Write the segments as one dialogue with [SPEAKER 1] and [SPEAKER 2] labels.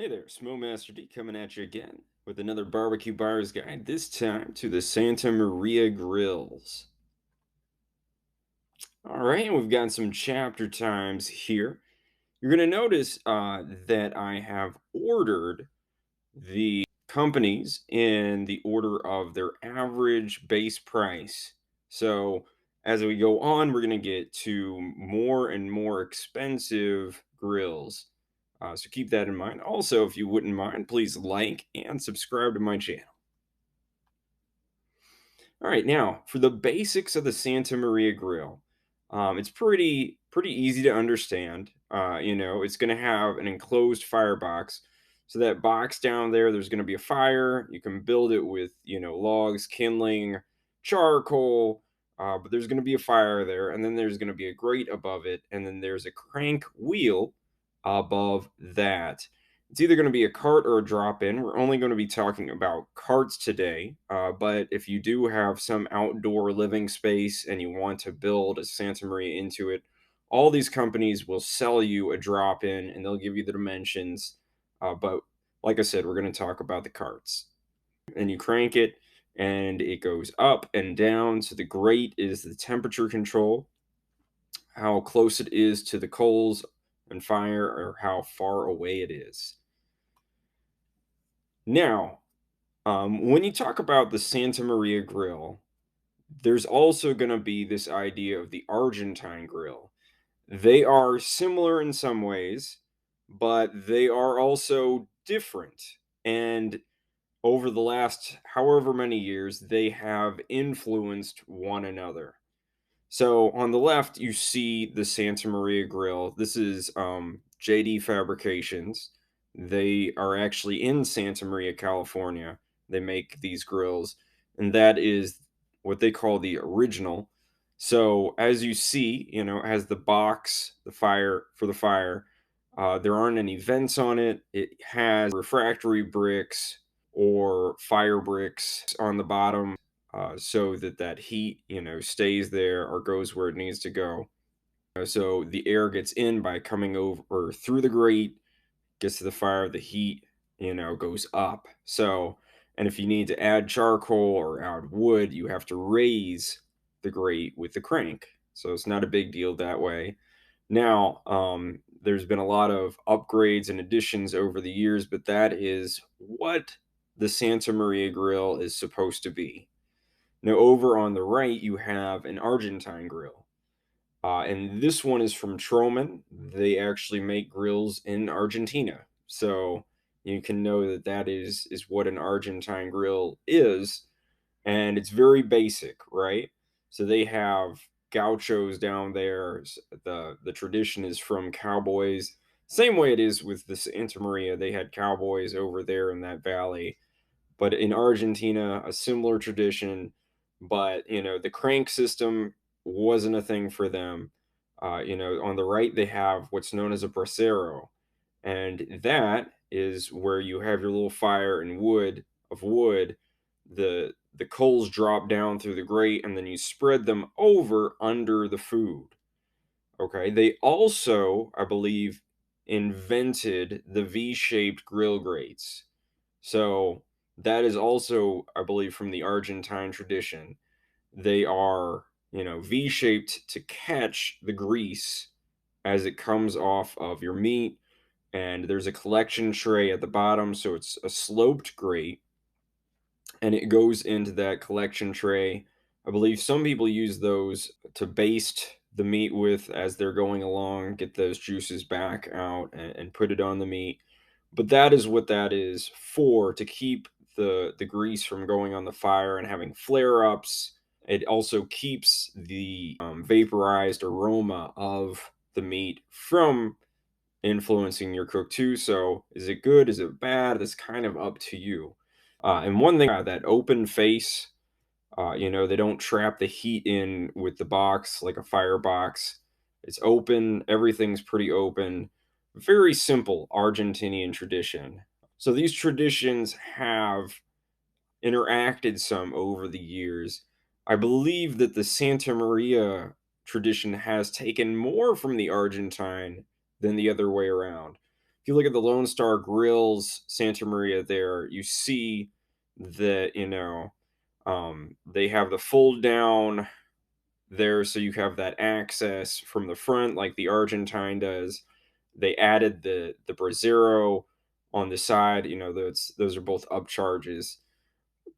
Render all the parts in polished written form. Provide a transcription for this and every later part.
[SPEAKER 1] Hey there, Smo Master D coming at you again with another barbecue buyer's guide, this time to the Santa Maria Grills. All right, we've got some chapter times here. You're going to notice that I have ordered the companies in the order of their average base price. So as we go on, we're going to get to more and more expensive grills. So keep that in mind. Also, if you wouldn't mind, please like and subscribe to my channel. All right, now for the basics of the Santa Maria grill, it's pretty easy to understand. It's going to have an enclosed firebox. So that box down there, there's going to be a fire. You can build it with logs, kindling, charcoal. But there's going to be a fire there, and then there's going to be a grate above it, and then there's a crank wheel above that. It's either going to be a cart or a drop in. We're only going to be talking about carts today. But if you do have some outdoor living space and you want to build a Santa Maria into it, all these companies will sell you a drop in and they'll give you the dimensions. But like I said, we're going to talk about the carts. And you crank it and it goes up and down. So the grate is the temperature control, how close it is to the coals and fire, or how far away it is. Now, when you talk about the Santa Maria grill, there's also going to be this idea of the Argentine grill. They are similar in some ways, but they are also different. And over the last however many years, they have influenced one another. So on the left, you see the Santa Maria grill. This is JD Fabrications. They are actually in Santa Maria, California. They make these grills, and that is what they call the original. So as you see, it has the box, the fire for the fire. There aren't any vents on it. It has refractory bricks or fire bricks on the bottom, so that that heat, stays there or goes where it needs to go. So the air gets in by coming over or through the grate, gets to the fire, the heat, goes up. So, and if you need to add charcoal or add wood, you have to raise the grate with the crank. So it's not a big deal that way. Now, there's been a lot of upgrades and additions over the years, but that is what the Santa Maria grill is supposed to be. Now, over on the right, you have an Argentine grill. And this one is from Troman. They actually make grills in Argentina. So you can know that that is what an Argentine grill is. And it's very basic, right? So they have gauchos down there. The tradition is from cowboys. Same way it is with the Santa Maria. They had cowboys over there in that valley. But in Argentina, a similar tradition, but the crank system wasn't a thing for them. On the right they have what's known as a brasero, and that is where you have your little fire and wood. The coals drop down through the grate, and then you spread them over under the food. Okay, they also, I believe, invented the V-shaped grill grates. So that is also, I believe, from the Argentine tradition. They are, V-shaped to catch the grease as it comes off of your meat. And there's a collection tray at the bottom, so it's a sloped grate, and it goes into that collection tray. I believe some people use those to baste the meat with as they're going along, get those juices back out and put it on the meat. But that is what that is for, to keep the grease from going on the fire and having flare ups. It also keeps the vaporized aroma of the meat from influencing your cook too. So is it good? Is it bad? It's kind of up to you. And one thing, that open face, they don't trap the heat in with the box like a firebox. It's open. Everything's pretty open. Very simple Argentinian tradition. So these traditions have interacted some over the years. I believe that the Santa Maria tradition has taken more from the Argentine than the other way around. if you look at the Lonestar Grillz Santa Maria there, you see that, they have the fold down there, so you have that access from the front like the Argentine does. They added the Brasero on the side, those are both upcharges,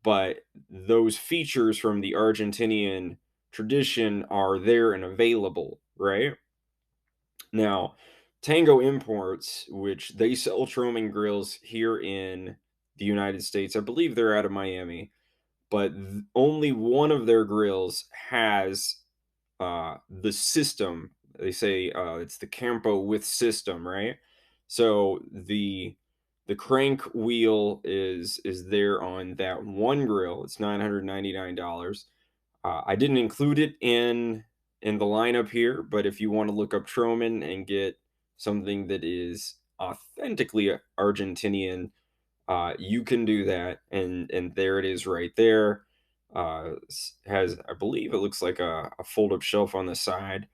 [SPEAKER 1] but those features from the Argentinian tradition are there and available, right? Now, Tango Imports, which they sell Troman grills here in the United States, I believe they're out of Miami, but only one of their grills has the system. They say it's the Campo with system, right? So the crank wheel is there on that one grill. It's $999. I didn't include it in the lineup here, but if you want to look up Troman and get something that is authentically Argentinian, you can do that, and there it is right there. Has, I believe it looks like a fold-up shelf on the side.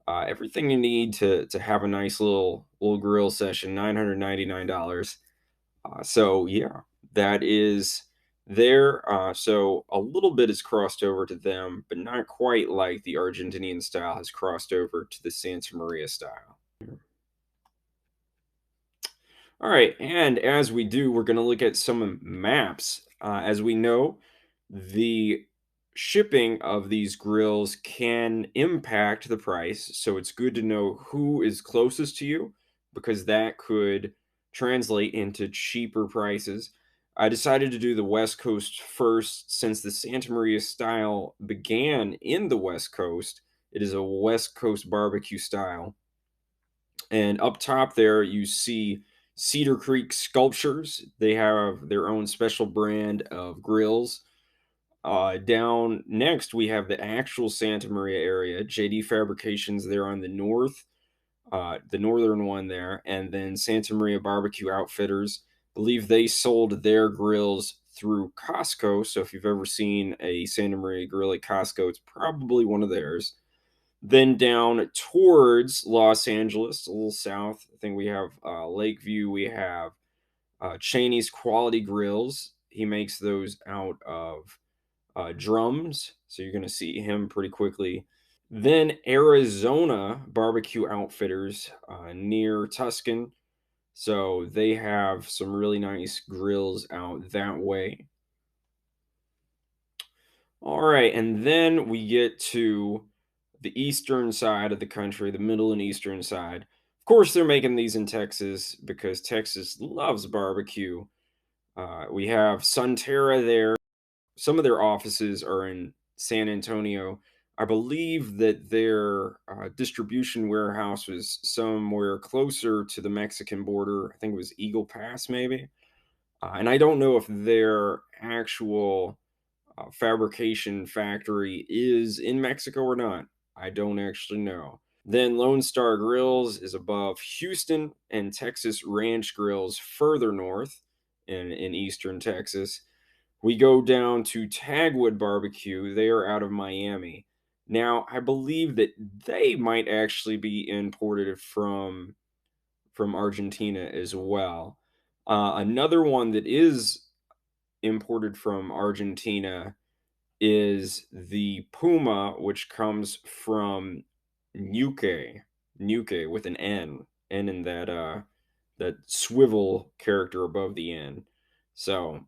[SPEAKER 1] Everything you need to have a nice little grill session. $999. So yeah, that is there. So a little bit is crossed over to them, but not quite like the Argentinian style has crossed over to the Santa Maria style. All right, and as we do, we're going to look at some maps. As we know, the shipping of these grills can impact the price, so it's good to know who is closest to you because that could translate into cheaper prices. I decided to do the West Coast first since the Santa Maria style began in the West Coast. It is a West Coast barbecue style. And up top there, you see Cedar Creek Sculptures. They have their own special brand of grills. Down next, we have the actual Santa Maria area, JD Fabrications there on the northern one there, and then Santa Maria BBQ Outfitters. Believe they sold their grills through Costco. So if you've ever seen a Santa Maria grill at Costco, it's probably one of theirs. Then down towards Los Angeles, a little south, I think we have Lakeview. We have Chaney's Quality Grills. He makes those out of drums, so you're going to see him pretty quickly. Then Arizona Barbecue Outfitters near Tuscan. So they have some really nice grills out that way. All right, and then we get to the eastern side of the country, the middle and eastern side. Of course, they're making these in Texas because Texas loves barbecue. We have Sunterra there. Some of their offices are in San Antonio. I believe that their distribution warehouse was somewhere closer to the Mexican border. I think it was Eagle Pass, maybe. And I don't know if their actual fabrication factory is in Mexico or not. I don't actually know. Then Lonestar Grillz is above Houston, and Texas Ranch Grills further north in eastern Texas. We go down to Tagwood Barbecue. They are out of Miami. Now, I believe that they might actually be imported from Argentina as well. Another one that is imported from Argentina is the Puma, which comes from Ñuke with an N in that swivel character above the N. So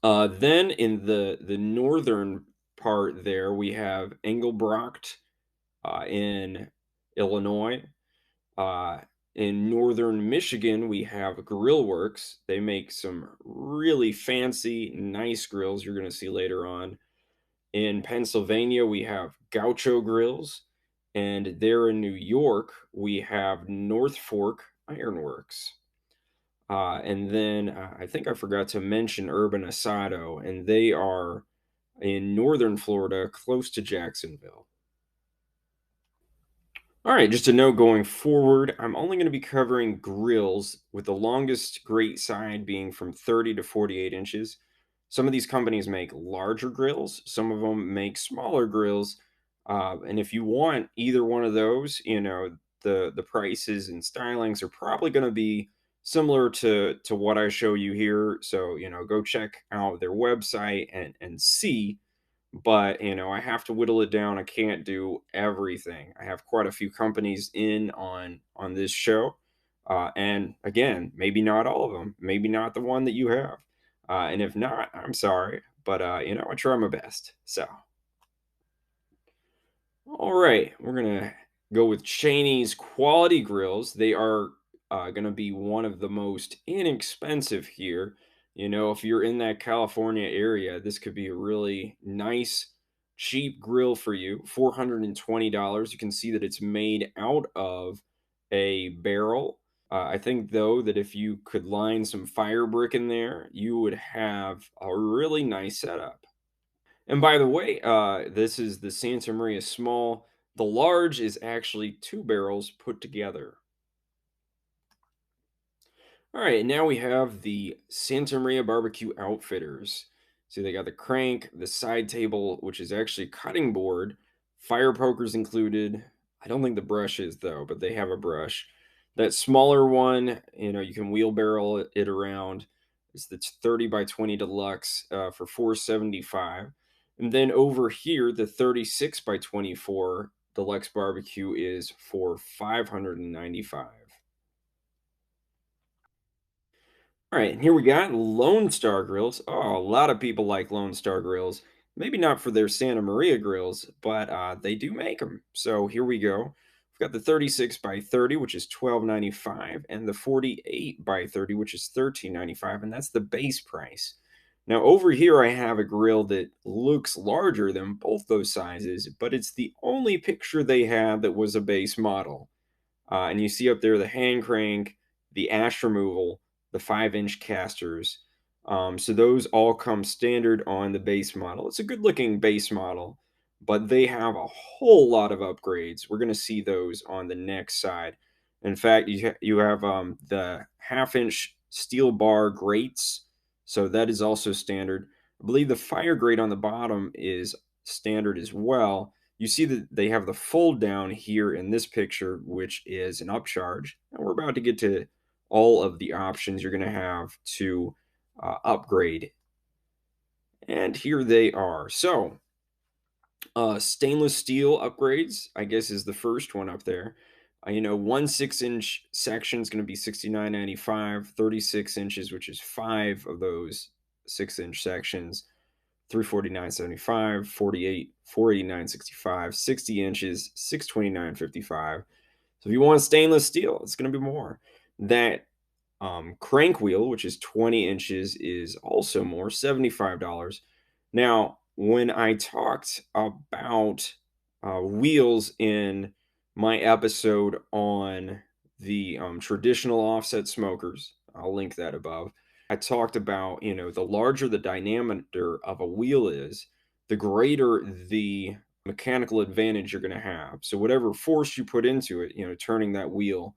[SPEAKER 1] then in the northern part there, we have Engelbrecht in Illinois. Uh, in northern Michigan, we have Grillworks. They make some really fancy, nice grills you're going to see later on. In Pennsylvania, we have Gaucho Grills. And there in New York, we have Northfork Ironworks. And then I think I forgot to mention Urban Asado, and they are in northern Florida, close to Jacksonville. All right, just a note going forward, I'm only going to be covering grills with the longest grate side being from 30 to 48 inches. Some of these companies make larger grills, some of them make smaller grills. And if you want either one of those, the prices and stylings are probably going to be similar to what I show you here. So, go check out their website and see, but I have to whittle it down. I can't do everything. I have quite a few companies in on this show, and again, maybe not all of them, maybe not the one that you have, and if not, I'm sorry, but I try my best. So, all right, we're gonna go with Chaney's quality grills. They are gonna be one of the most inexpensive here. If you're in that California area, this could be a really nice, cheap grill for you. $420. You can see that it's made out of a barrel. I think though that if you could line some fire brick in there, you would have a really nice setup. And by the way, this is the Santa Maria Small. The large is actually two barrels put together. All right, now we have the Santa Maria BBQ Outfitters. So they got the crank, the side table, which is actually cutting board, fire pokers included. I don't think the brush is though, but they have a brush. That smaller one, you can wheelbarrow it around. It's the 30 by 20 deluxe for 475. And then over here, the 36 by 24 deluxe barbecue is for 595. All right, and here we got Lonestar Grillz. Oh, a lot of people like Lonestar Grillz. Maybe not for their Santa Maria grills, but they do make them. So here we go. We've got the 36 by 30, which is 12.95, and the 48 by 30, which is 13.95, and that's the base price. Now over here, I have a grill that looks larger than both those sizes, but it's the only picture they had that was a base model. And you see up there the hand crank, the ash removal, the 5-inch casters. So those all come standard on the base model. It's a good looking base model, but they have a whole lot of upgrades. We're going to see those on the next side. In fact, you have the 1/2-inch steel bar grates. So that is also standard. I believe the fire grate on the bottom is standard as well. You see that they have the fold down here in this picture, which is an upcharge. And we're about to get to all of the options you're going to have to upgrade. And here they are. So, stainless steel upgrades, I guess, is the first one up there. One 6-inch section is going to be 69.95, 36 inches, which is 5 of those 6-inch sections. 349.75, 48, 489.65, 60 inches, 629.55. So if you want stainless steel, it's going to be more. That crank wheel, which is 20 inches, is also more, $75. Now, when I talked about wheels in my episode on the traditional offset smokers, I'll link that above. I talked about, the larger the diameter of a wheel is, the greater the mechanical advantage you're going to have. So whatever force you put into it, turning that wheel,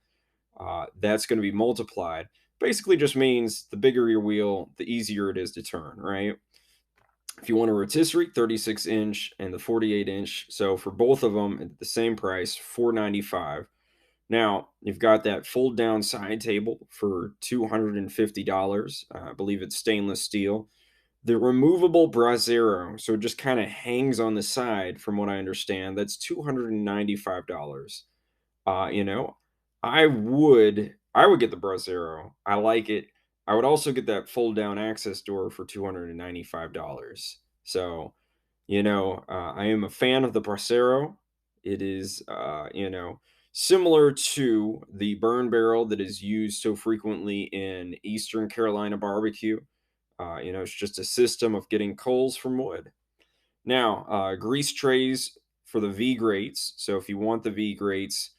[SPEAKER 1] that's going to be multiplied. Basically just means the bigger your wheel, the easier it is to turn, right? If you want a rotisserie, 36-inch and the 48-inch. So for both of them at the same price, $495. Now, you've got that fold down side table for $250. I believe it's stainless steel. The removable brasero, so it just kind of hangs on the side, from what I understand, that's $295. Uh, you know, I would get the brasero. I like it. I would also get that fold down access door for $295. So, I am a fan of the brasero. It is, similar to the burn barrel that is used so frequently in Eastern Carolina barbecue. It's just a system of getting coals from wood. Now, grease trays for the V grates. So if you want the V grates,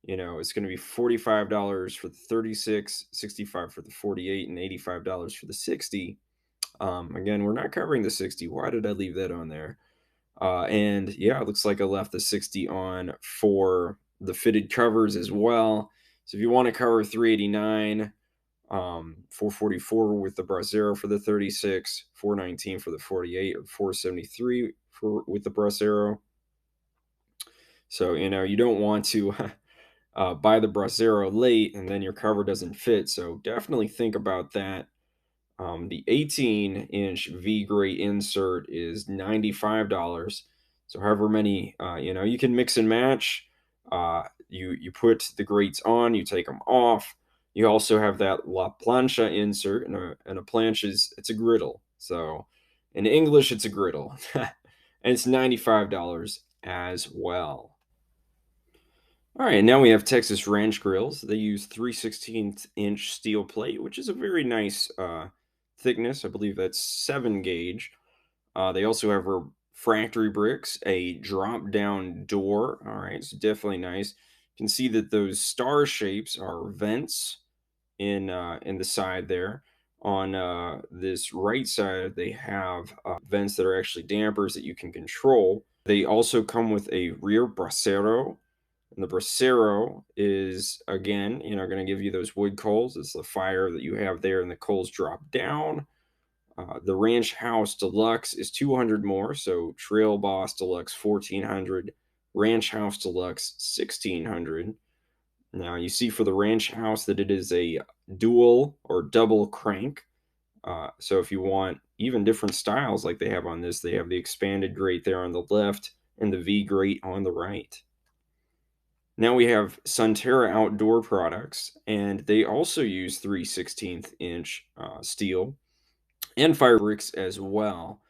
[SPEAKER 1] it's going to be $45 for the 36, 65 for the 48, and $85 for the 60. Again, we're not covering the 60. Why did I leave that on there? And yeah, it looks like I left the 60 on for the fitted covers as well. So if you want to cover 389, 444 with the brasero for the 36, 419 for the 48, or 473 with the brasero. So you don't want to buy the brasero late and then your cover doesn't fit. So definitely think about that. The 18-inch V grate insert is $95. So however many, you can mix and match. You put the grates on, you take them off. You also have that La Plancha insert, and a plancha it's a griddle. So in English, it's a griddle, and it's $95 as well. All right, now we have Texas Ranch Grills. They use 3/16-inch steel plate, which is a very nice thickness. I believe that's 7 gauge. They also have refractory bricks, a drop-down door. All right, it's definitely nice. You can see that those star shapes are vents in the side there. On this right side, they have vents that are actually dampers that you can control. They also come with a rear brasero, and the brasero is, again, going to give you those wood coals. It's the fire that you have there, and the coals drop down. The Ranch House Deluxe is 200 more, so Trail Boss Deluxe 1400, Ranch House Deluxe 1600. Now you see for the Ranch House that it is a dual or double crank. So if you want even different styles like they have on this, they have the expanded grate there on the left and the V grate on the right. Now we have Sunterra Outdoor products, and they also use 3/16-inch steel and fire bricks as well.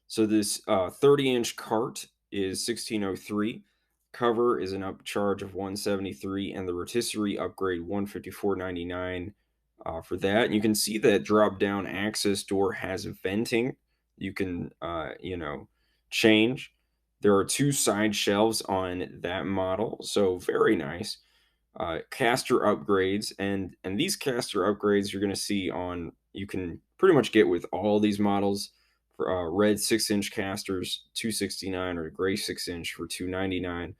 [SPEAKER 1] So this 30-inch cart is 1603. Cover is an upcharge of 173, and the rotisserie upgrade 154.99 for that. And you can see that drop down access door has venting. You can change. There are 2 side shelves on that model, so very nice. Caster upgrades, and these caster upgrades you're going to see on, you can pretty much get with all these models. For red 6-inch casters 269, or gray 6-inch for 299.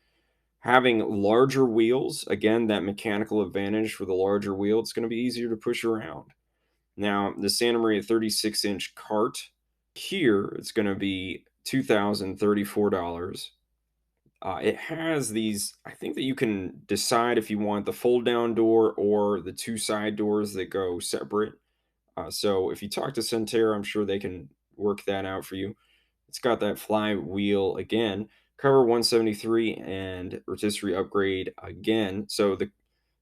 [SPEAKER 1] Having larger wheels, again, that mechanical advantage for the larger wheel, it's going to be easier to push around. Now the Santa Maria 36-inch cart here, it's going to be $2,034. It has these, I think that you can decide if you want the fold down door or the 2 side doors that go separate. So if you talk to Sunterra, I'm sure they can work that out for you. It's got that flywheel again, cover 173, and rotisserie upgrade again. So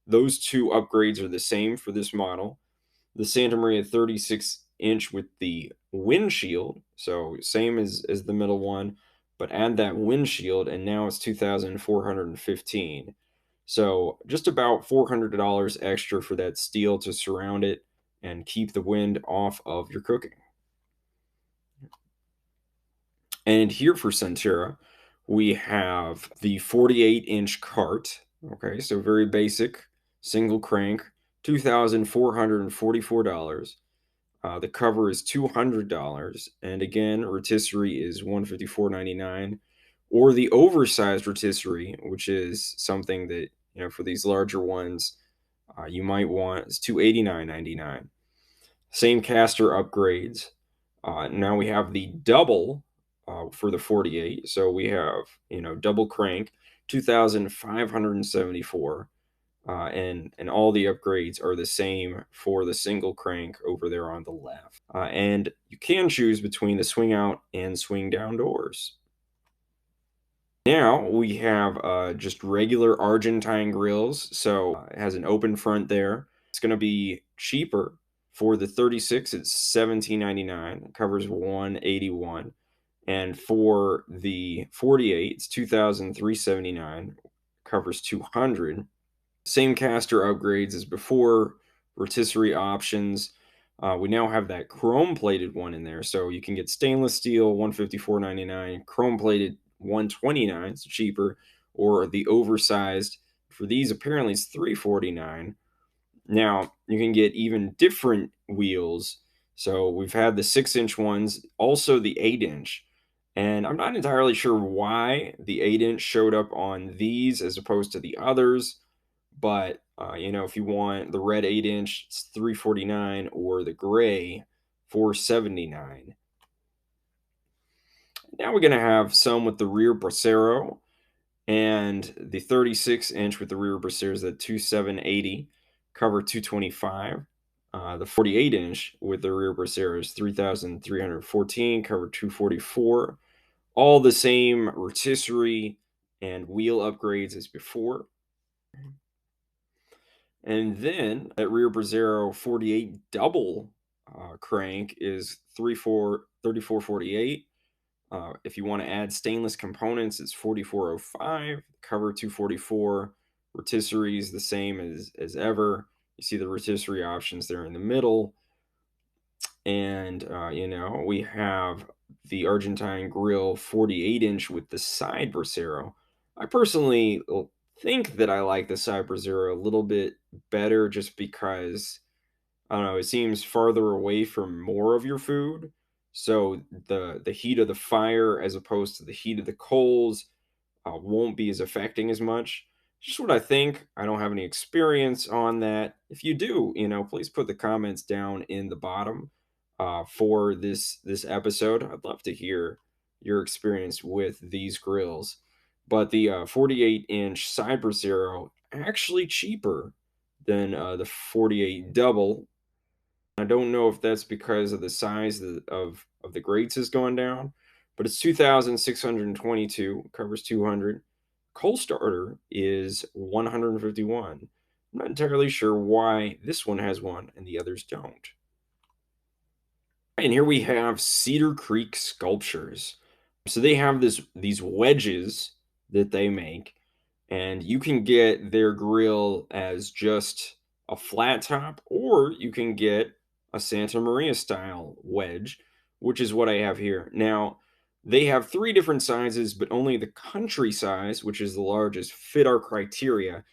[SPEAKER 1] those 2 upgrades are the same for this model. The Santa Maria 36-inch with the windshield, so same as the middle one, but add that windshield, and now it's 2,415. So just about $400 extra for that steel to surround it and keep the wind off of your cooking. And here for Sunterra, we have the 48-inch cart. Okay, so very basic, single crank, $2,444. The cover is $200, and again, rotisserie is $154.99, or the oversized rotisserie, which is something that, for these larger ones, you might want, is $289.99. Same caster upgrades. Now we have the double for the 48. So we have, double crank, 2,574. And all the upgrades are the same for the single crank over there on the left. And you can choose between the swing out and swing down doors. Now we have just regular Argentine grills. So it has an open front there. It's going to be cheaper. For the 36, it's $17.99. It covers 181. And for the 48, it's $2,379. Covers 200. Same caster upgrades as before, rotisserie options. We now have that chrome plated one in there, so you can get stainless steel $154.99, chrome plated $129, so cheaper, or the oversized. For these, apparently it's $349. Now you can get even different wheels. So we've had the 6-inch ones, also the 8-inch. And I'm not entirely sure why the 8-inch showed up on these as opposed to the others. But, if you want the red 8-inch, it's $349, or the gray $479. Now we're going to have some with the rear brasero. And the 36-inch with the rear braceros at 2780, cover 225. The 48-inch with the rear braceros 3314, cover 244. All the same rotisserie and wheel upgrades as before. And then that rear Brasero 48 double crank is 3448. If you want to add stainless components, it's 4405. Cover 244. Rotisserie is the same as ever. You see the rotisserie options there in the middle. And, we have the Argentine grill 48-inch with the side Brasero. I personally think that I like the side Brasero a little bit better just because, I don't know, it seems farther away from more of your food. So the heat of the fire as opposed to the heat of the coals won't be as affecting as much. Just what I think. I don't have any experience on that. If you do, please put the comments down in the bottom for this episode. I'd love to hear your experience with these grills. But the 48-inch side Brasero actually cheaper than the 48 double. I don't know if that's because of the size of the grates is going down, but it's 2,622, covers 200. Coal starter is 151. I'm not entirely sure why this one has one and the others don't. And here we have Cedar Creek Sculptures. So they have these wedges that they make, and you can get their grill as just a flat top, or you can get a Santa Maria style wedge, which is what I have here. Now, they have three different sizes, but only the country size, which is the largest, fit our criteria.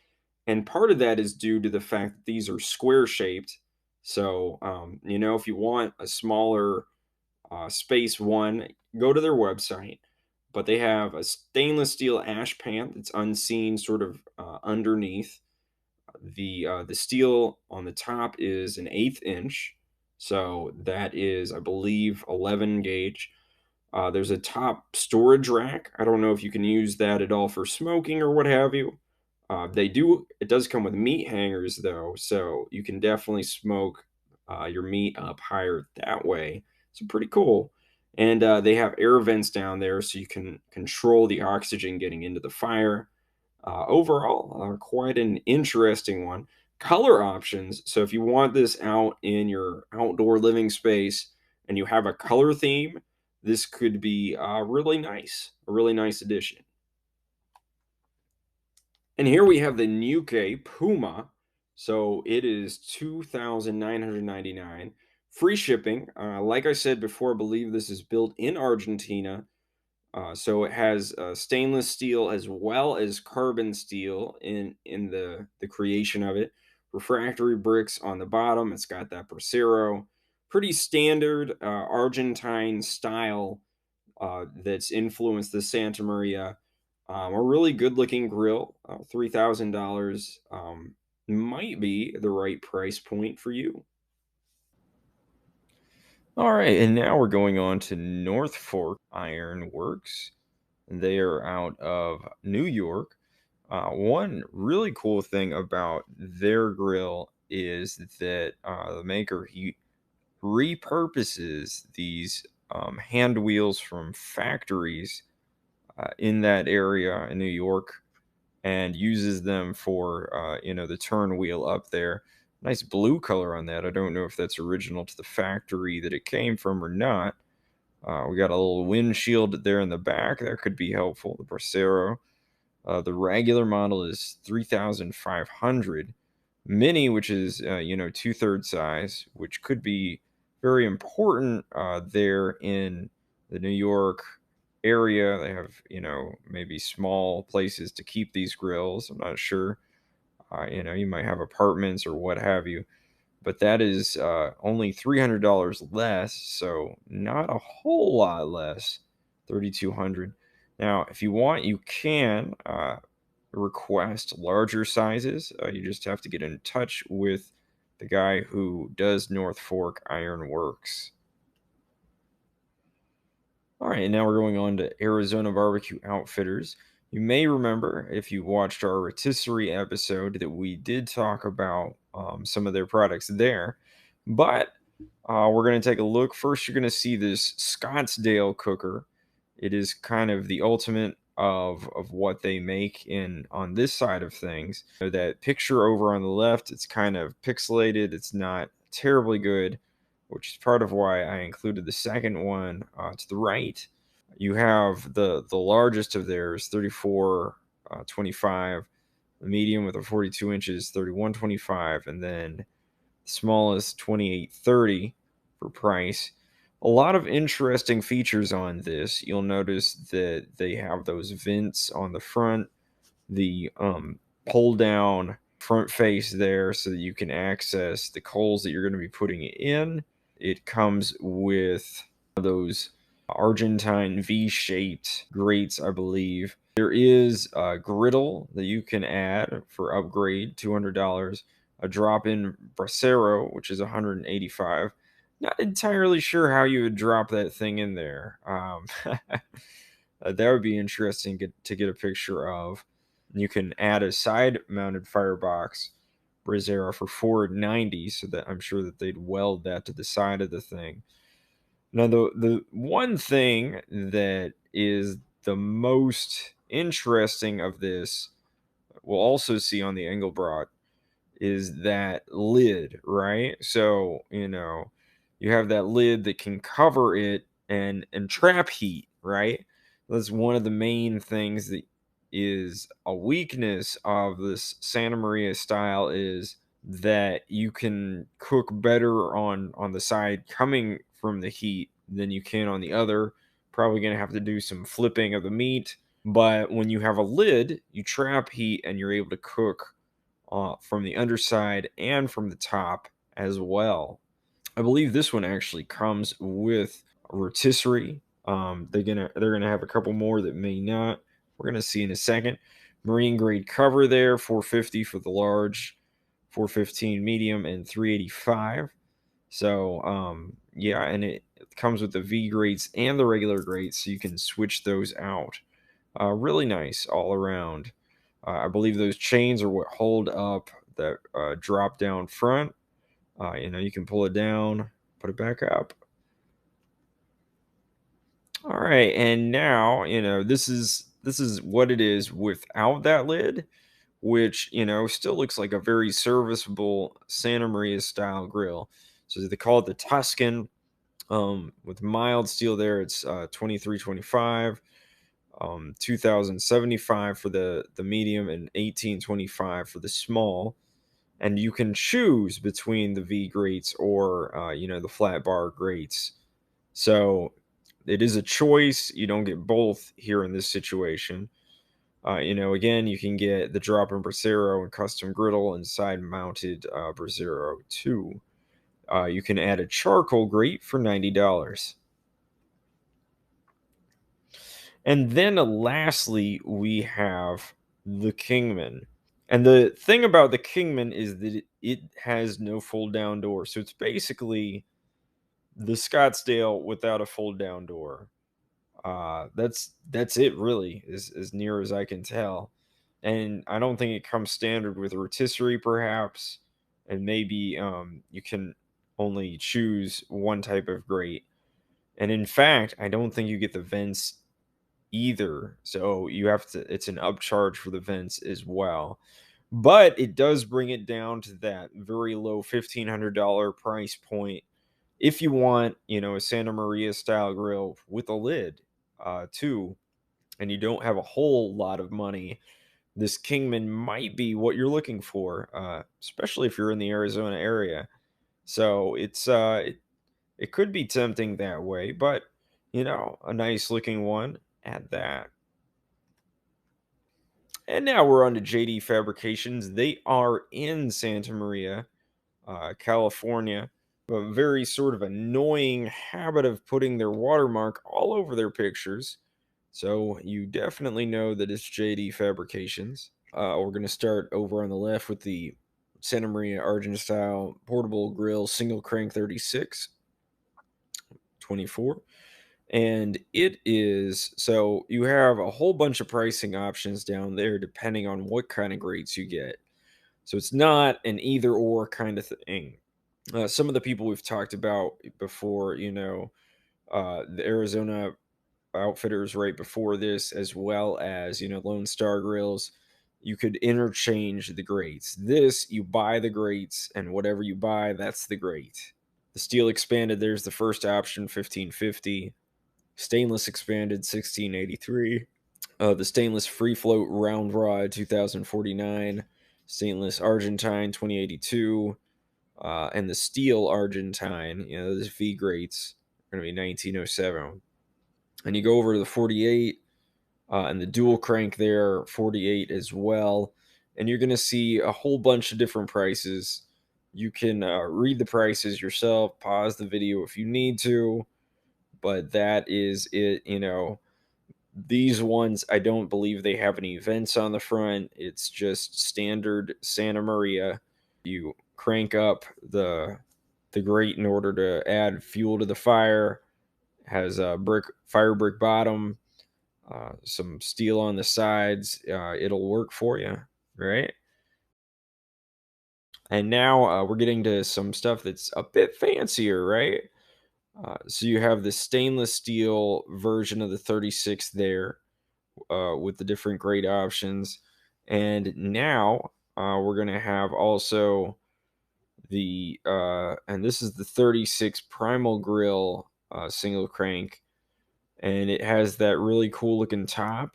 [SPEAKER 1] And part of that is due to the fact that these are square shaped. So, if you want a smaller space one, go to their website. But they have a stainless steel ash pan that's unseen, sort of underneath. The steel on the top is an 1/8 inch, so that is, I believe, 11 gauge. There's a top storage rack. I don't know if you can use that at all for smoking or what have you. It does come with meat hangers though, so you can definitely smoke your meat up higher that way. So pretty cool. And they have air vents down there so you can control the oxygen getting into the fire. Overall, quite an interesting one. Color options. So if you want this out in your outdoor living space and you have a color theme, this could be really nice, a really nice addition. And here we have the Ñuke Puma. So it is 2,999. Free shipping. Like I said before, I believe this is built in Argentina. So it has stainless steel as well as carbon steel in the creation of it. Refractory bricks on the bottom. It's got that Brasero. Pretty standard Argentine style that's influenced the Santa Maria. A really good looking grill, $3,000 might be the right price point for you. All right, and now we're going on to Northfork Ironworks. They are out of New York. One really cool thing about their grill is that the maker he repurposes these hand wheels from factories in that area in New York and uses them for the turn wheel up there. Nice blue color on that. I don't know if that's original to the factory that it came from or not. We got a little windshield there in the back that could be helpful. The Brasero. The regular model is 3,500. Mini, which is 2/3 size, which could be very important there in the New York area. They have maybe small places to keep these grills. I'm not sure. You might have apartments or what have you, but that is only $300 less, so not a whole lot less. 3,200. Now, if you want, you can request larger sizes. You just have to get in touch with the guy who does Northfork Ironworks. All right, now we're going on to Arizona BBQ Outfitters. You may remember, if you watched our rotisserie episode, that we did talk about some of their products there. But we're going to take a look. First, you're going to see this Scottsdale cooker. It is kind of the ultimate of what they make in on this side of things. So that picture over on the left, it's kind of pixelated. It's not terribly good, which is part of why I included the second one to the right. You have the largest of theirs, 34 25, the medium with a 42 inches, 31.25, and then smallest 28.30 for price. A lot of interesting features on this. You'll notice that they have those vents on the front, the pull down front face there so that you can access the coals that you're going to be putting in. It comes with those Argentine V-shaped grates, I believe. There is a griddle that you can add for upgrade, $200. A drop-in brasero, which is 185. Not entirely sure how you would drop that thing in there. That would be interesting to get a picture of. You can add a side-mounted firebox brasero for 490, so that I'm sure that they'd weld that to the side of the thing. Now, the one thing that is the most interesting of this, we'll also see on the Engelbrecht, is that lid, right? So, you have that lid that can cover it and trap heat, right? That's one of the main things that is a weakness of this Santa Maria style, is that you can cook better on the side coming from the heat than you can on the other. Probably going to have to do some flipping of the meat, but when you have a lid, you trap heat and you're able to cook from the underside and from the top as well. I believe this one actually comes with a rotisserie. They're gonna have a couple more that may not. We're gonna see in a second. Marine grade cover there, 450 for the large, 415 medium, and 385. So yeah, and it comes with the V grates and the regular grates, so you can switch those out. Really nice all around. I believe those chains are what hold up that drop down front. You can pull it down, put it back up. All right, and now this is what it is without that lid, which still looks like a very serviceable Santa Maria style grill. So they call it the Tuscan. With mild steel there, it's 2325. 2075 for the medium and 1825 for the small, and you can choose between the V grates or the flat bar grates. So it is a choice. You don't get both here in this situation. Again, you can get the drop-in brasero and custom griddle and side-mounted brasero too. You can add a charcoal grate for $90. And then lastly, we have the Kingman. And the thing about the Kingman is that it has no fold down door. So it's basically the Scottsdale without a fold down door. That's it really, as near as I can tell. And I don't think it comes standard with a rotisserie perhaps. And maybe you can only choose one type of grate. And in fact, I don't think you get the vents either. So you have to, it's an upcharge for the vents as well. But it does bring it down to that very low $1,500 price point if you want, a Santa Maria style grill with a lid, too, and you don't have a whole lot of money. This Kingman might be what you're looking for, especially if you're in the Arizona area. So it could be tempting that way, but a nice looking one at that. And now we're on to JD Fabrications. They are in Santa Maria, California. A very sort of annoying habit of putting their watermark all over their pictures. So you definitely know that it's JD Fabrications. We're going to start over on the left with the Santa Maria Argent style portable grill single crank 36, 24. And it is so you have a whole bunch of pricing options down there depending on what kind of grates you get. So it's not an either or kind of thing. Some of the people we've talked about before, the Arizona Outfitters right before this, as well as, Lonestar Grillz, you could interchange the grates. This, you buy the grates, and whatever you buy, that's the grate. The steel expanded, there's the first option, 1550. Stainless expanded, 1683. The stainless free float round rod, 2049. Stainless Argentine, 2082. And the steel Argentine, those V grates are going to be 1907. And you go over to the 48, and the dual crank there, 48 as well. And you're going to see a whole bunch of different prices. You can read the prices yourself, pause the video if you need to, but that is it. These ones, I don't believe they have any vents on the front. It's just standard Santa Maria. You crank up the grate in order to add fuel to the fire. Has a fire brick bottom, some steel on the sides. It'll work for you, right? And now we're getting to some stuff that's a bit fancier, right? So you have the stainless steel version of the 36 there, with the different grate options. And now we're going to have also and this is the 36 Primal Grill single crank. And it has that really cool looking top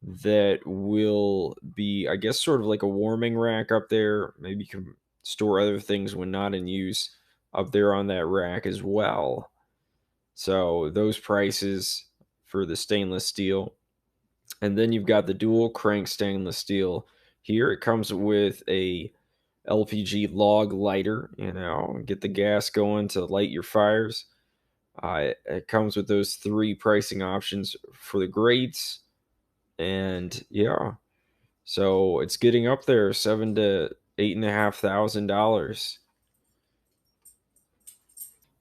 [SPEAKER 1] that will be, I guess, sort of like a warming rack up there. Maybe you can store other things when not in use up there on that rack as well. So those prices for the stainless steel. And then you've got the dual crank stainless steel. Here it comes with a LPG log lighter, get the gas going to light your fires. It comes with those three pricing options for the grates. And yeah, so it's getting up there, seven to $8,500.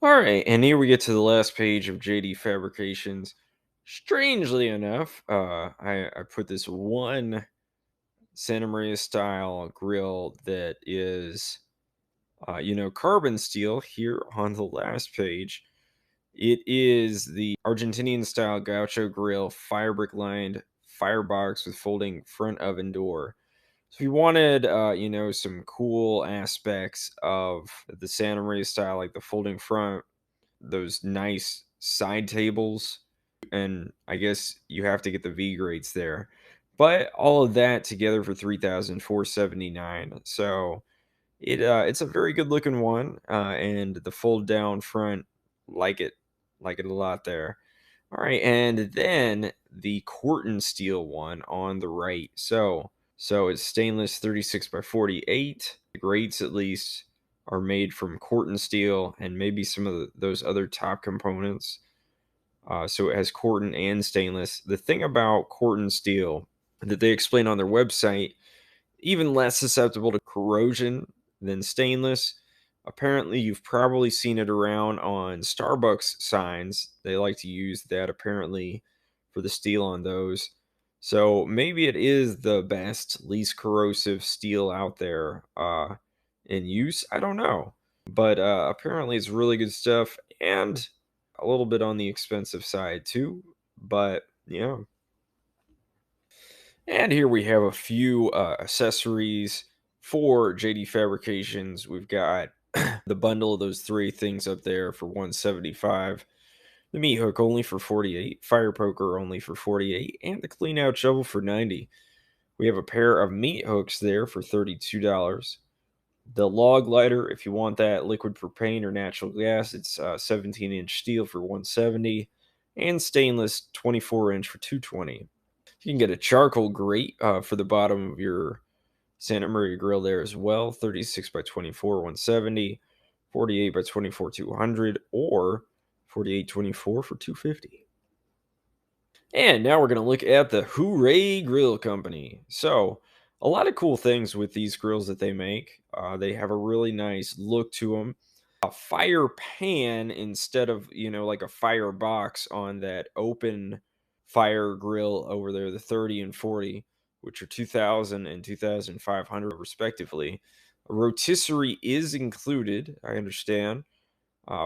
[SPEAKER 1] All right, and here we get to the last page of JD Fabrications. Strangely enough, I put this one Santa Maria style grill that is, carbon steel here on the last page. It is the Argentinian style Gaucho grill, fire brick lined firebox with folding front oven door. So if you wanted, some cool aspects of the Santa Maria style, like the folding front, those nice side tables, and I guess you have to get the V grates there. But all of that together for 3,479. So it's a very good looking one, and the fold down front, like it a lot there. All right, and then the Corten steel one on the right. So it's stainless 36 by 48. The grates, at least, are made from Corten steel and maybe some of those other top components. So it has Corten and stainless. The thing about Corten steel that they explain on their website, even less susceptible to corrosion than stainless. Apparently, you've probably seen it around on Starbucks signs. They like to use that apparently for the steel on those. So maybe it is the best, least corrosive steel out there in use. I don't know. But apparently, it's really good stuff and a little bit on the expensive side too. But yeah. And here we have a few accessories for JD Fabrications. We've got the bundle of those three things up there for 175, the meat hook only for 48, fire poker only for 48, and the clean out shovel for 90. We have a pair of meat hooks there for $32. The log lighter, if you want that liquid propane or natural gas, it's 17-inch steel for 170, and stainless 24-inch for 220. You can get a charcoal grate for the bottom of your Santa Maria grill there as well. 36 by 24, 170, 48 by 24, 200, or 4824 for 250. And now we're going to look at the Hooray Grill Company. So, a lot of cool things with these grills that they make. They have a really nice look to them. a fire pan instead of, like a fire box on that open fire grill over there, the 30 and 40, which are 2000 and 2500 respectively. A rotisserie is included, I understand.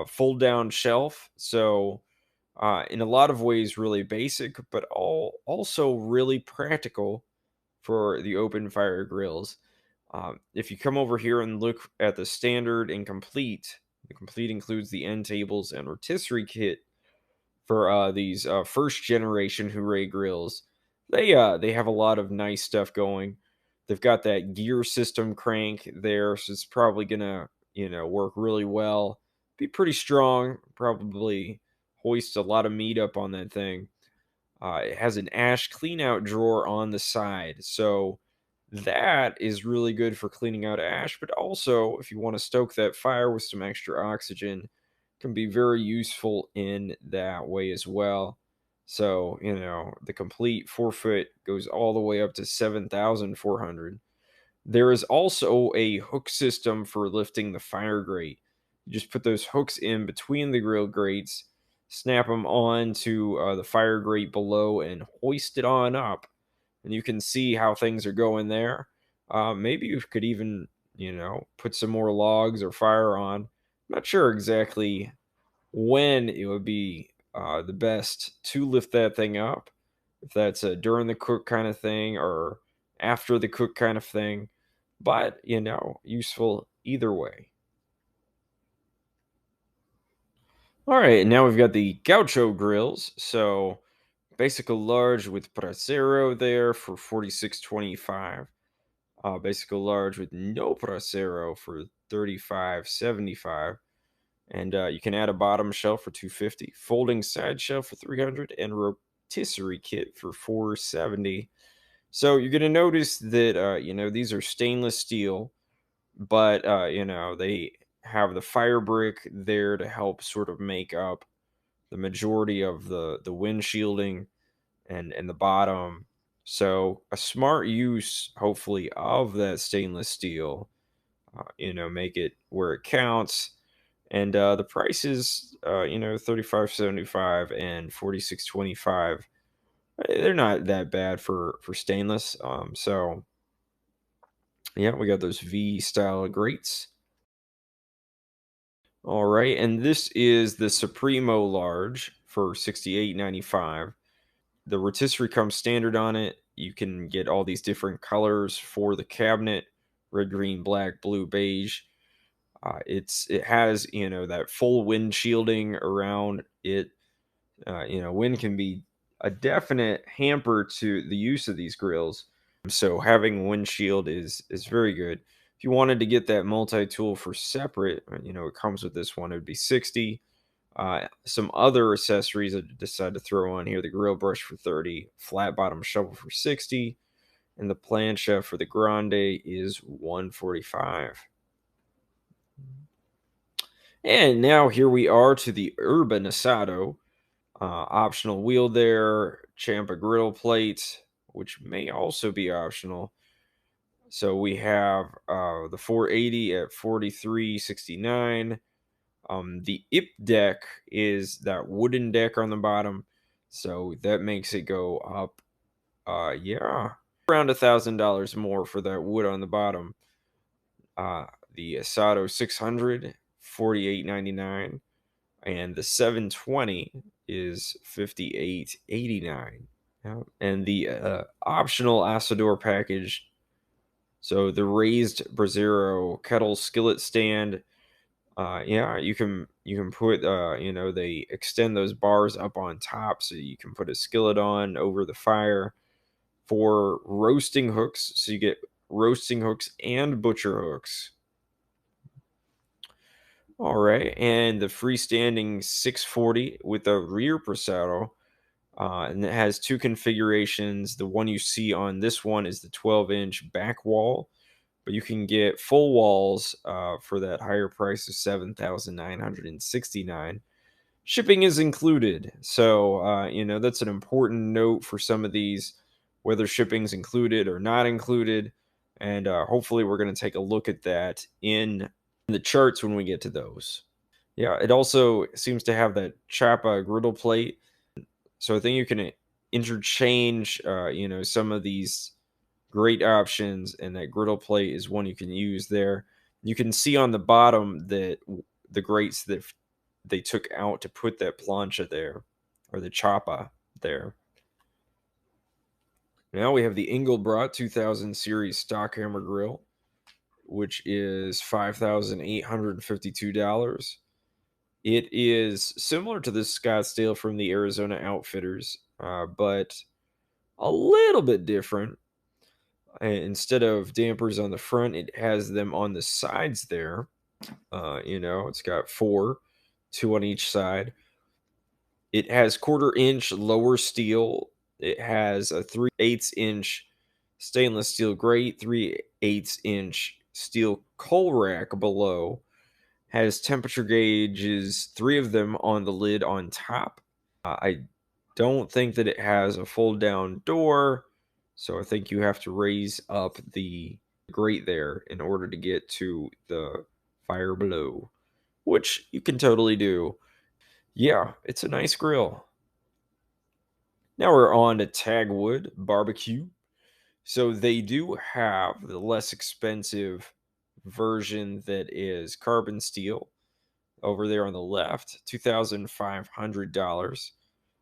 [SPEAKER 1] Fold down shelf. So, in a lot of ways, really basic, but also really practical for the open fire grills. If you come over here and look at the standard and complete, the complete includes the end tables and rotisserie kit for these first generation Hooray grills. They have a lot of nice stuff going. They've got that gear system crank there, so it's probably gonna work really well. Be pretty strong. Probably hoist a lot of meat up on that thing. It has an ash clean out drawer on the side. So that is really good for cleaning out ash, but also if you want to stoke that fire with some extra oxygen, can be very useful in that way as well. So, the complete 4 foot goes all the way up to 7,400. There is also a hook system for lifting the fire grate. You just put those hooks in between the grill grates, snap them on to the fire grate below, and hoist it on up. And you can see how things are going there. Maybe you could even, put some more logs or fire on. I'm not sure exactly when it would be the best to lift that thing up. If that's a during the cook kind of thing or after the cook kind of thing. But, useful either way. All right, now we've got the Gaucho Grills. So, basic large with brasero there for 46.25. Basic large with no brasero for 35.75. And you can add a bottom shelf for 250, folding side shelf for 300, and rotisserie kit for 470. So you're gonna notice that these are stainless steel, but they have the fire brick there to help sort of make up the majority of the windshielding and the bottom. So a smart use, hopefully, of that stainless steel, make it where it counts. And the prices, 35.75 and 46.25. They're not that bad for stainless. So yeah, we got those V style grates. All right, and this is the Supremo large for 68.95. The rotisserie comes standard on it. You can get all these different colors for the cabinet: red, green, black, blue, beige. It has that full wind shielding around it. Wind can be a definite hamper to the use of these grills. So having windshield is very good. If you wanted to get that multi-tool for separate, it comes with this one. It would be 60. Some other accessories I decided to throw on here: the grill brush for 30, flat bottom shovel for 60, and the plancha for the grande is 145. And now here we are to the Urban Asado. Optional wheel there, Champa grill plate, which may also be optional. So we have the 480 at 43.69. The IP deck is that wooden deck on the bottom, so that makes it go up. Yeah, around $1,000 more for that wood on the bottom. The Asado 600, 48.99, and the 720 is 58.89. Yeah. And the optional Asador package, so the raised Brasero kettle skillet stand. Yeah, you can put they extend those bars up on top so you can put a skillet on over the fire for roasting hooks. So you get roasting hooks and butcher hooks. All right, and the freestanding 640 with a rear Brasero. And it has two configurations. The one you see on this one is the 12-inch back wall, but you can get full walls for that higher price of 7,969. Shipping is included, so that's an important note for some of these, whether shipping's included or not included, and hopefully we're going to take a look at that in the charts when we get to those. Yeah, it also seems to have that chapa griddle plate, so I think you can interchange, some of these great options, and that griddle plate is one you can use there. You can see on the bottom that the grates that they took out to put that plancha there, or the chapa there. Now we have the Engelbrecht 2000 series stock hammer grill, which is $5,852. It is similar to the Scottsdale from the Arizona Outfitters, but a little bit different. Instead of dampers on the front, it has them on the sides there. It's got four, two on each side. It has quarter-inch lower steel. It has a 3/8 inch stainless steel grate, 3/8 inch steel coal rack below. Has temperature gauges, three of them on the lid on top. I don't think that it has a fold down door, so I think you have to raise up the grate there in order to get to the fire below, which you can totally do. Yeah, it's a nice grill. Now we're on to Tagwood barbecue. So they do have the less expensive version that is carbon steel over there on the left, $2,500.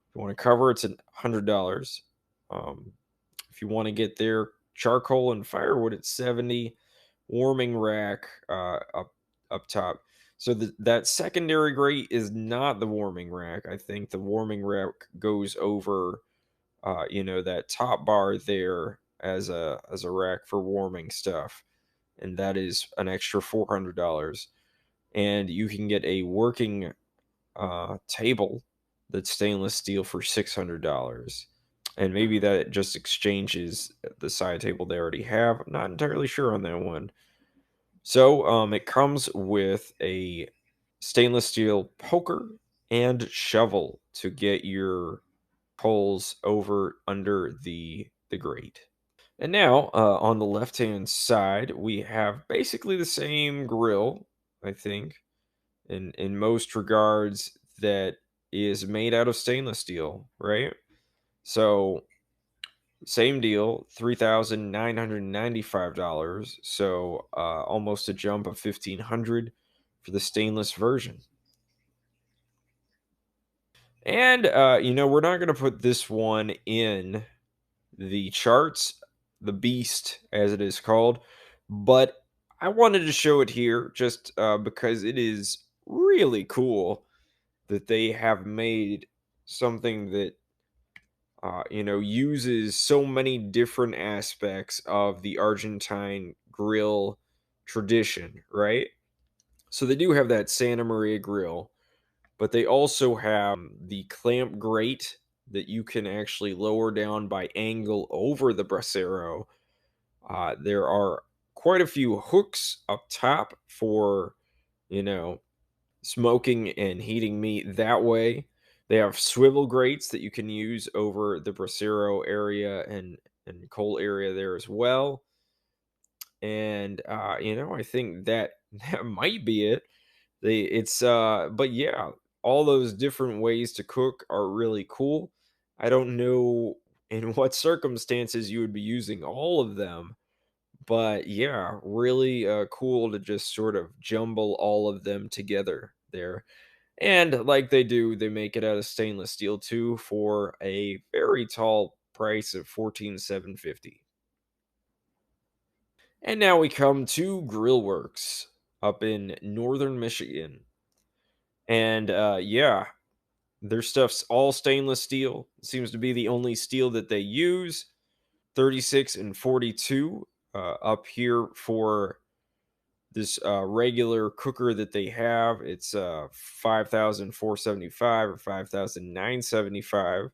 [SPEAKER 1] If you want to cover, it's $100. Um, if you want to get their charcoal and firewood, it's 70. Warming rack up top. So that secondary grate is not the warming rack. I think the warming rack goes over, that top bar there as a rack for warming stuff, and that is an extra $400. And you can get a working table that's stainless steel for $600. And maybe that just exchanges the side table they already have. I'm not entirely sure on that one. So it comes with a stainless steel poker and shovel to get your coals over under the grate. And now on the left hand side, we have basically the same grill, I think, in most regards, that is made out of stainless steel, right? So same deal, $3,995. So almost a jump of 1,500 for the stainless version. And we're not going to put this one in the charts, the beast as it is called, but I wanted to show it here just because it is really cool that they have made something that uses so many different aspects of the Argentine grill tradition, right? So they do have that Santa Maria grill, but they also have the clamp grate that you can actually lower down by angle over the brasero. There are quite a few hooks up top for, you know, smoking and heating meat that way. They have swivel grates that you can use over the brasero area and coal area there as well. And I think that that might be it. But yeah, all those different ways to cook are really cool. I don't know in what circumstances you would be using all of them, but yeah, really cool to just sort of jumble all of them together there. And like they do, they make it out of stainless steel too for a very tall price of 14,750. And now we come to Grillworks up in northern Michigan. And yeah, their stuff's all stainless steel. It seems to be the only steel that they use. 36 and 42 up here for this regular cooker that they have. It's 5,475 or 5,975,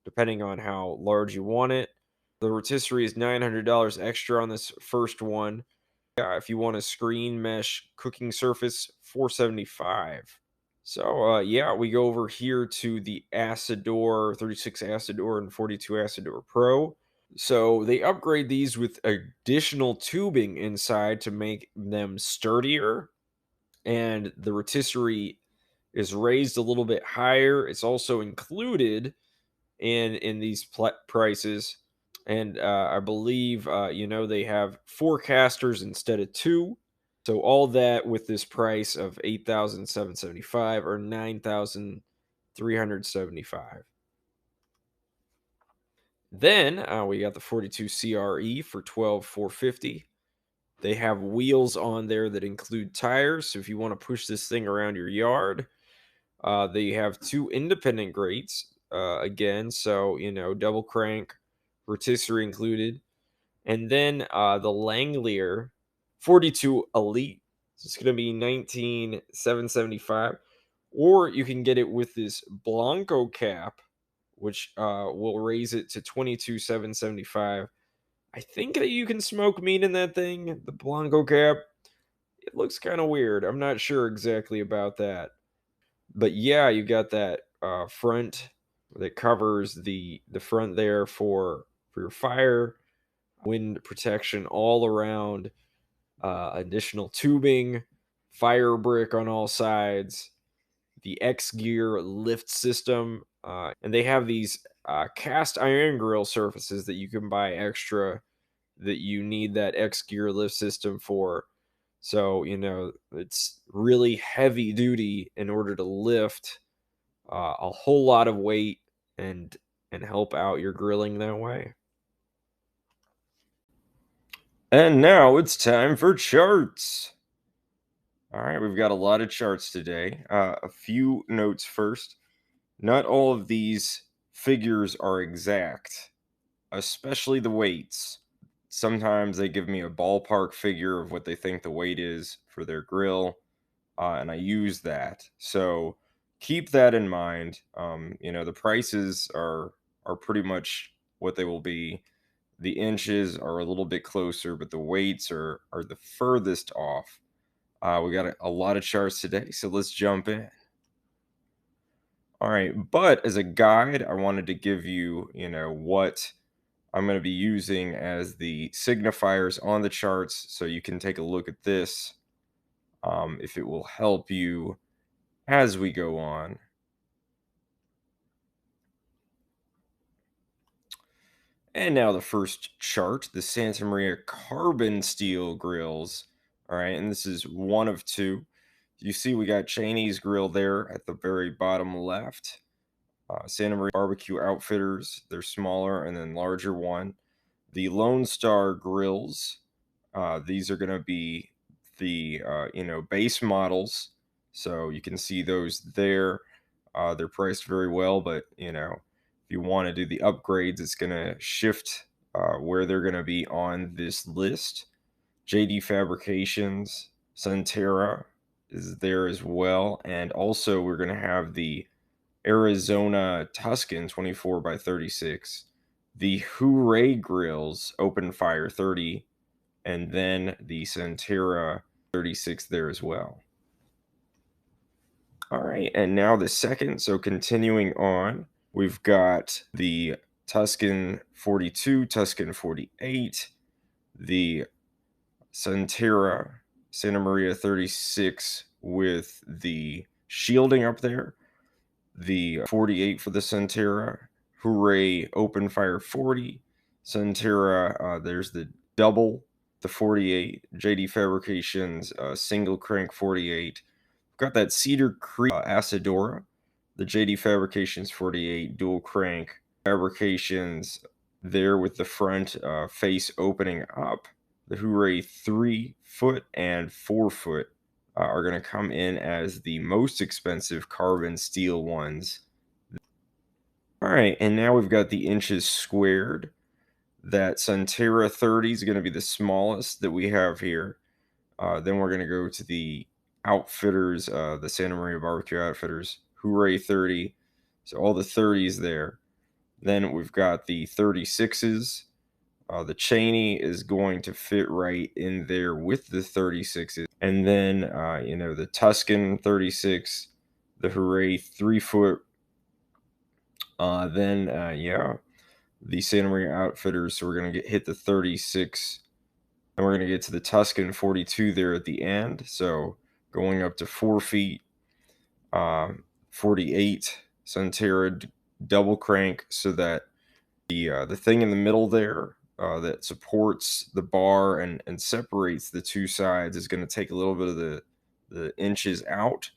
[SPEAKER 1] depending on how large you want it. The rotisserie is $900 extra on this first one. Yeah, if you want a screen mesh cooking surface, 475. So yeah, we go over here to the Asador 36 Asador and 42 Asador Pro. So they upgrade these with additional tubing inside to make them sturdier, and the rotisserie is raised a little bit higher. It's also included in these prices, and I believe they have four casters instead of two. So all that with this price of 8,775 or 9,375. Then we got the 42 CRE for 12,450. They have wheels on there that include tires. So if you want to push this thing around your yard, they have two independent grates again. So double crank, rotisserie included, and then the Langlier 42 Elite. So it's going to be 19,775, or you can get it with this Blanco cap, which will raise it to 22,775. I think that you can smoke meat in that thing. The Blanco cap, it looks kind of weird. I'm not sure exactly about that, but yeah, you got that front that covers the front there for your fire, wind protection all around, additional tubing, fire brick on all sides, the X gear lift system, and they have these cast iron grill surfaces that you can buy extra that you need that X gear lift system for. So it's really heavy duty in order to lift a whole lot of weight and help out your grilling that way. And now it's time for charts. All right, we've got a lot of charts today. A few notes first. Not all of these figures are exact, especially the weights. Sometimes they give me a ballpark figure of what they think the weight is for their grill, and I use that. So keep that in mind. The prices are pretty much what they will be. The inches are a little bit closer, but the weights are the furthest off. We got a lot of charts today, so let's jump in. All right, but as a guide, I wanted to give you, what I'm going to be using as the signifiers on the charts, so you can take a look at this, if it will help you as we go on. And now the first chart, the Santa Maria carbon steel grills. All right, and this is one of two. You see we got Chaney's grill there at the very bottom left. Santa Maria BBQ Outfitters, they're smaller, and then larger one. The Lonestar Grillz, these are going to be the base models, so you can see those there. They're priced very well, but if you want to do the upgrades, it's going to shift where they're going to be on this list. JD Fabrications, Sunterra is there as well, and also we're going to have the Arizona Tuscan 24 by 36, the Hooray Grills Open Fire 30, and then the Sunterra 36 there as well. All right, and now the second. So continuing on, we've got the Tuscan 42, Tuscan 48, the Sunterra Santa Maria 36 with the shielding up there, the 48 for the Sunterra, Hooray Open Fire 40, Sunterra, there's the double, the 48, JD Fabrications, single crank 48. Got that Cedar Creek Asadora, the JD Fabrications 48 dual crank Fabrications there with the front face opening up. The Hooray 3-foot and 4-foot are going to come in as the most expensive carbon steel ones. All right, and now we've got the inches squared. That Sunterra 30 is going to be the smallest that we have here. Then we're going to go to the Outfitters, the Santa Maria BBQ Outfitters, Hooray 30. So all the 30s there. Then we've got the 36s. The Chaney is going to fit right in there with the 36s. And then, the Tuscan 36, the Hooray 3-foot. The Santa Maria Outfitters. So we're going to hit the 36. And we're going to get to the Tuscan 42 there at the end. So going up to 4 feet. uh, 48 Sunterra double crank, so that the thing in the middle there that supports the bar and separates the two sides is going to take a little bit of the inches out.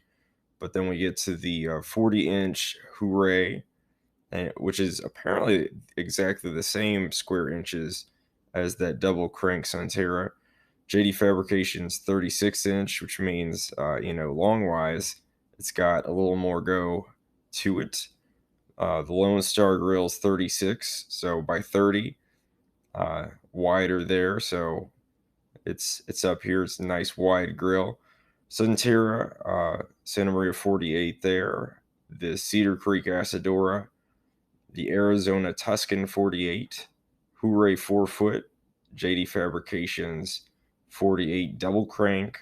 [SPEAKER 1] But then we get to the 40-inch Hooray, which is apparently exactly the same square inches as that double crank Sunterra. JD Fabrications 36-inch, which means, long wise, it's got a little more go to it. The Lonestar Grillz 36, so by 30, wider there, so it's up here. It's a nice wide grill. Sunterra, Santa Maria 48 there. The Cedar Creek Asadora, the Arizona Tuscan 48, Hooray 4-foot, JD Fabrications 48 double crank,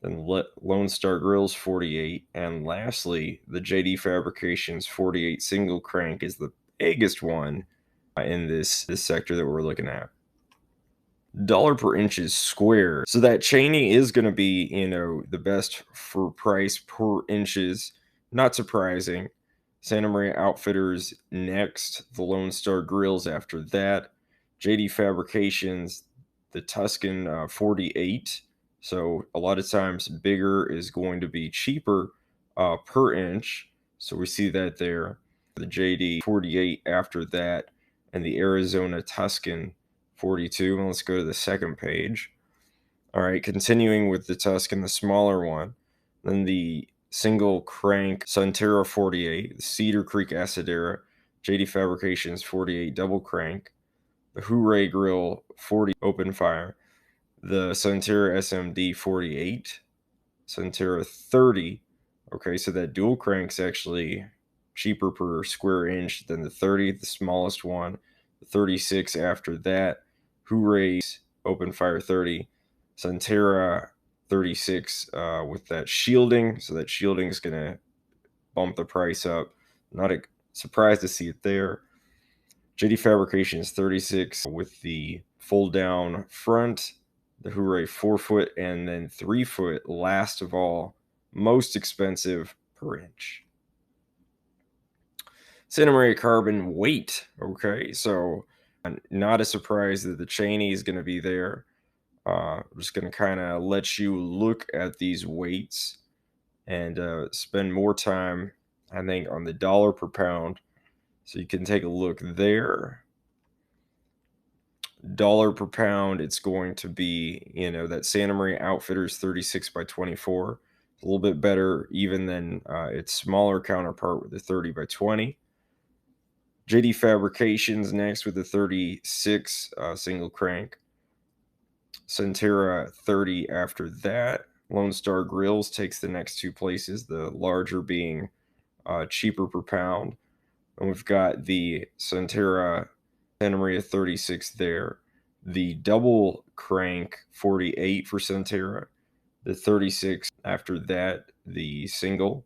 [SPEAKER 1] then Lonestar Grillz 48, and lastly, the JD Fabrications 48 single crank is the biggest one in this sector that we're looking at. Dollar per inch is square. So that Chaney is going to be, the best for price per inches. Not surprising. Santa Maria Outfitters next, the Lonestar Grillz after that, JD Fabrications, the Tuscan 48. So a lot of times bigger is going to be cheaper per inch. So we see that there. The JD 48 after that, and the Arizona Tuscan 42. And let's go to the second page. All right, continuing with the Tuscan, the smaller one. Then the single crank Sunterra 48, the Cedar Creek Asadera, JD Fabrications 48 double crank, the Hooray Grill 40 open fire, the Sunterra SMD 48, Sunterra 30. Okay, so that dual crank's actually cheaper per square inch than the 30, the smallest one. The 36 after that, Hooray's open fire 30, Sunterra 36 with that shielding. So that shielding is going to bump the price up. Not surprised to see it there. JD Fabrications 36 with the fold down front, the Hooray 4-foot, and then 3-foot, last of all, most expensive per inch. Santa Maria Carbon weight. Okay, so not a surprise that the Chaney is going to be there. I'm just going to kind of let you look at these weights and spend more time, I think, on the dollar per pound. So you can take a look there. Dollar per pound, it's going to be, that Santa Maria Outfitters 36 by 24. A little bit better even than its smaller counterpart with the 30 by 20. JD Fabrications next with the 36 single crank. Sunterra 30 after that. Lonestar Grillz takes the next two places, the larger being cheaper per pound. And we've got the Sunterra Santa Maria 36 there. The double crank 48 for Sunterra. The 36 after that, the single.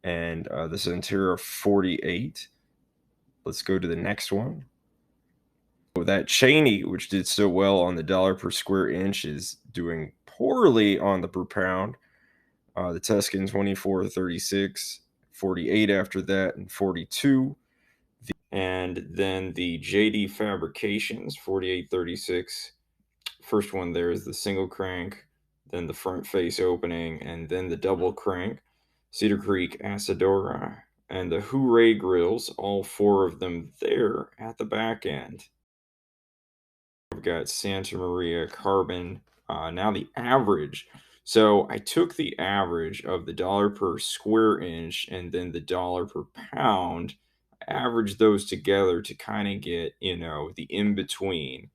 [SPEAKER 1] And the Sunterra 48. Let's go to the next one. That Chaney, which did so well on the dollar per square inch, is doing poorly on the per pound. The Tuscan 24, 36, 48 after that, and 42. And then the JD Fabrications 4836. First one there is the single crank, then the front face opening, and then the double crank. Cedar Creek Asadora, and the Hooray Grills, all four of them there at the back end. I've got Santa Maria Carbon. Now the average. So I took the average of the dollar per square inch and then the dollar per pound, averaged those together to kind of get, the in between.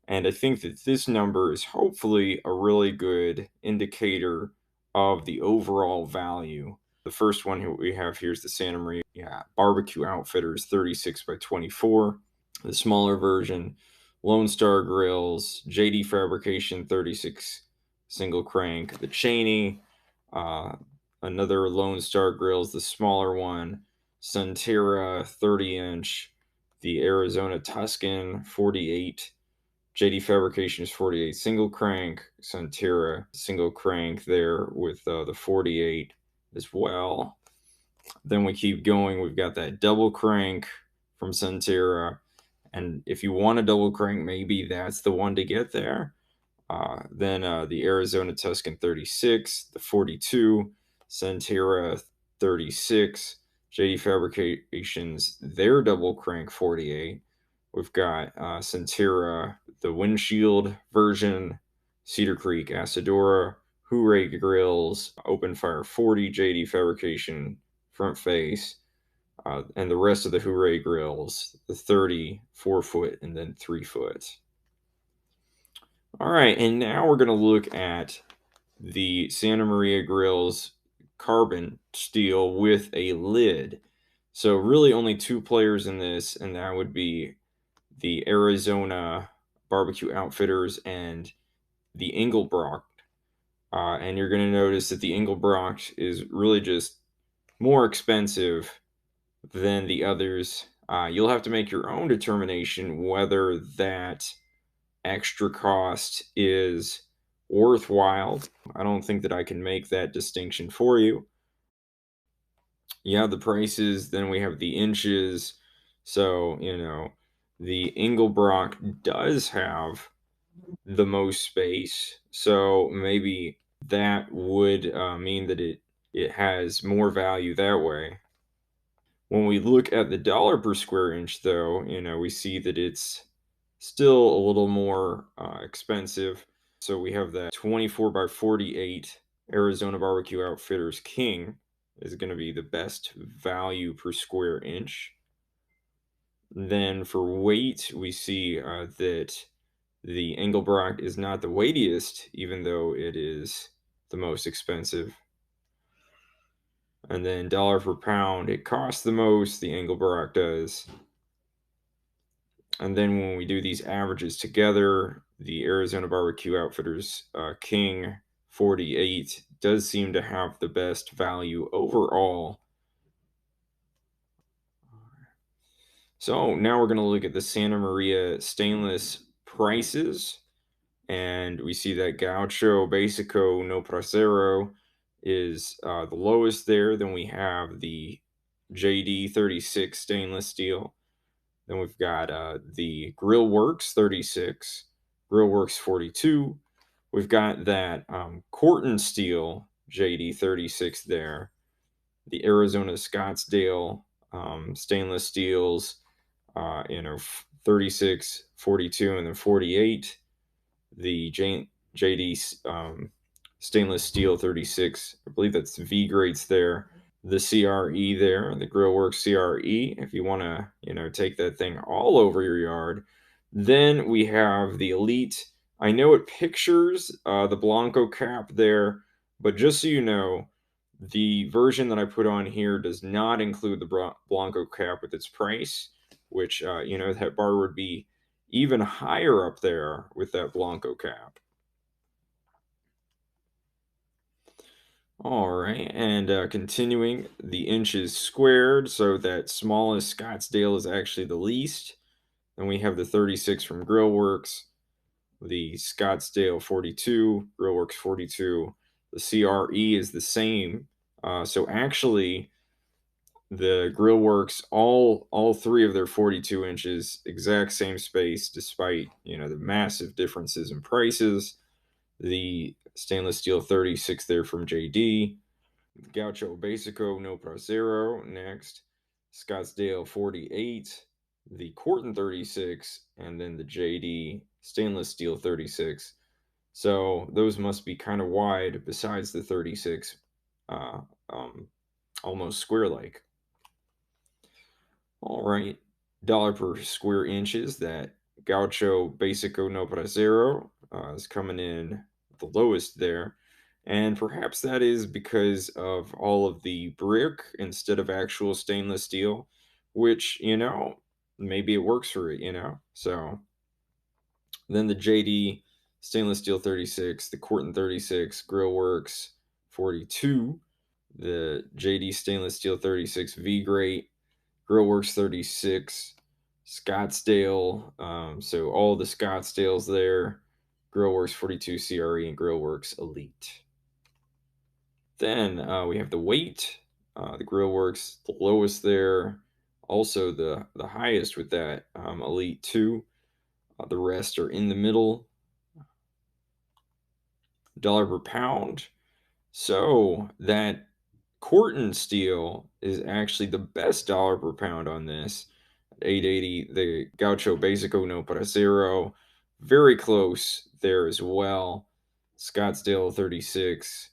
[SPEAKER 1] And I think that this number is hopefully a really good indicator of the overall value. The first one we have here is the Santa Maria BBQ Outfitters 36 by 24. The smaller version, Lonestar Grillz, JD Fabrication 36 single crank, the Chaney, another Lonestar Grillz, the smaller one, Sunterra 30-inch, the Arizona Tuscan 48, JD Fabrications 48 single crank, Sunterra single crank there with the 48 as well. Then we keep going. We've got that double crank from Sunterra. And if you want a double crank, maybe that's the one to get there. Then the Arizona Tuscan 36, the 42, Sunterra 36, JD Fabrications, their double crank 48. We've got Sunterra, the windshield version, Cedar Creek Asadora, Hooray Grills, Open Fire 40, JD Fabrication front face, and the rest of the Hooray grills, the 30, 4-foot, and then 3-foot. All right, and now we're going to look at the Santa Maria Grills carbon steel with a lid. So really only two players in this, and that would be the Arizona BBQ Outfitters and the Engelbrecht. And you're going to notice that the Engelbrecht is really just more expensive than the others. You'll have to make your own determination whether that extra cost is worthwhile. I don't think that I can make that distinction for you. Yeah, the prices, then we have the inches. So, the Engelbrecht does have the most space. So maybe that would mean that it has more value that way. When we look at the dollar per square inch, though, we see that it's still a little more expensive. So we have that 24 by 48 Arizona Barbecue Outfitters King is going to be the best value per square inch. Then for weight, we see that the Engelbrecht is not the weightiest, even though it is the most expensive. And then dollar per pound, it costs the most, the Engelbrecht does. And then when we do these averages together, the Arizona Barbecue Outfitters King 48 does seem to have the best value overall. So now we're going to look at the Santa Maria stainless prices. And we see that Gaucho Basico No Brasero is the lowest there. Then we have the JD 36 stainless steel. Then we've got the Grillworks 36, Grillworks 42. We've got that Corton steel JD 36 there. The Arizona Scottsdale stainless steels, 36, 42, and then 48. The JD stainless steel 36. I believe that's V grates there. The CRE there, the Grillworks CRE, if you want to, take that thing all over your yard. Then we have the Elite. I know it pictures the Blanco cap there, but just so you know, the version that I put on here does not include the Blanco cap with its price, which, that bar would be even higher up there with that Blanco cap. All right, and continuing the inches squared, so that smallest Scottsdale is actually the least. Then we have the 36 from Grillworks, the Scottsdale 42, Grillworks 42. The CRE is the same. So actually, the Grillworks, all three of their 42 inches, exact same space, despite the massive differences in prices. The stainless steel 36 there from JD, Gaucho Basico No Brasero next, Scottsdale 48, the Corton 36, and then the JD stainless steel 36. So those must be kind of wide besides the 36, uh, um, almost square like. All right, dollar per square inches. That Gaucho Basico No Brasero is coming in the lowest there. And perhaps that is because of all of the brick instead of actual stainless steel, which, maybe it works for it. So then the JD stainless steel 36, the Corton 36, Grillworks 42, the JD stainless steel 36 V grate, Grillworks 36, Scottsdale. So all the Scottsdales there, Grillworks 42 CRE and Grillworks Elite. Then we have the weight. The Grillworks, the lowest there. Also the highest with that Elite 2. The rest are in the middle. Dollar per pound. So that Corton steel is actually the best dollar per pound on this. 880, the Gaucho Basico no Brasero, very close there as well. Scottsdale 36,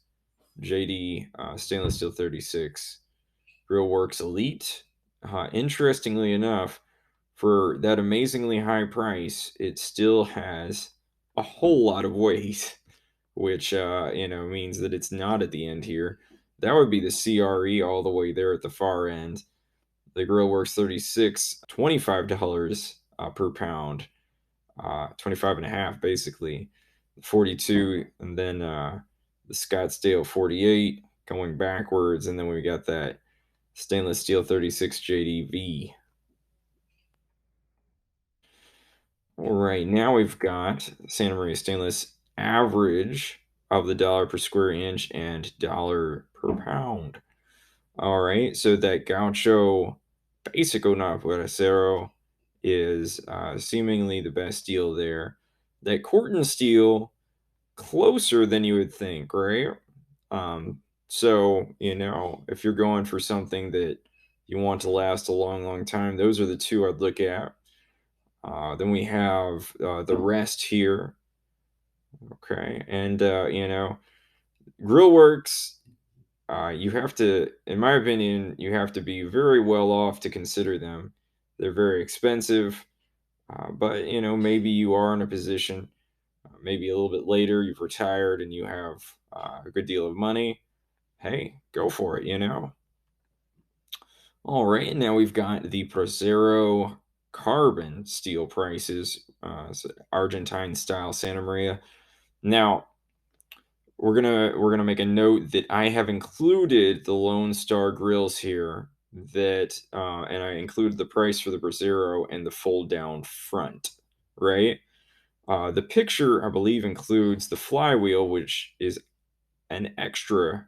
[SPEAKER 1] JD stainless steel 36, Grillworks Elite. Interestingly enough, for that amazingly high price, it still has a whole lot of weight, which means that it's not at the end here. That would be the CRE all the way there at the far end. The Grillworks 36, $25 per pound, 25 and a half basically. 42, and then the Scottsdale 48 going backwards, and then we got that stainless steel 36 JDV. All right, now we've got Santa Maria Stainless average of the dollar per square inch and dollar per pound. All right, so that Gaucho Basico Brasero is seemingly the best deal there. That Corton steel, closer than you would think, right? So, if you're going for something that you want to last a long, long time, those are the two I'd look at. Then we have the rest here. Okay. And, Grillworks, you have to, in my opinion, you have to be very well off to consider them. They're very expensive, but, maybe you are in a position, maybe a little bit later, you've retired and you have a good deal of money. Hey, go for it. All right, now we've got the Brasero carbon steel prices, so Argentine style Santa Maria. Now we're gonna make a note that I have included the Lonestar Grillz here. And I included the price for the Brasero and the fold down front, right? The picture I believe includes the flywheel, which is an extra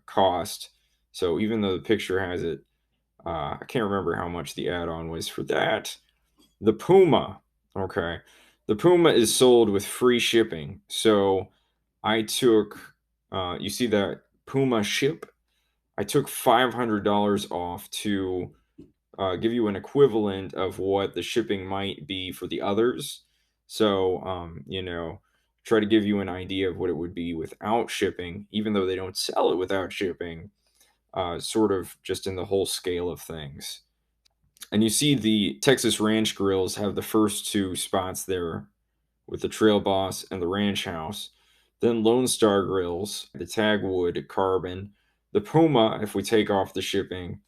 [SPEAKER 1] cost. So even though the picture has it, I can't remember how much the add-on was for that. The Puma, okay. The Puma is sold with free shipping. So I took, you see that Puma ship? I took $500 off to give you an equivalent of what the shipping might be for the others. So, try to give you an idea of what it would be without shipping, even though they don't sell it without shipping, sort of just in the whole scale of things. And you see the Texas Ranch Grills have the first two spots there with the Trail Boss and the Ranch House. Then Lonestar Grillz, the Tagwood Carbon, the Puma, if we take off the shipping,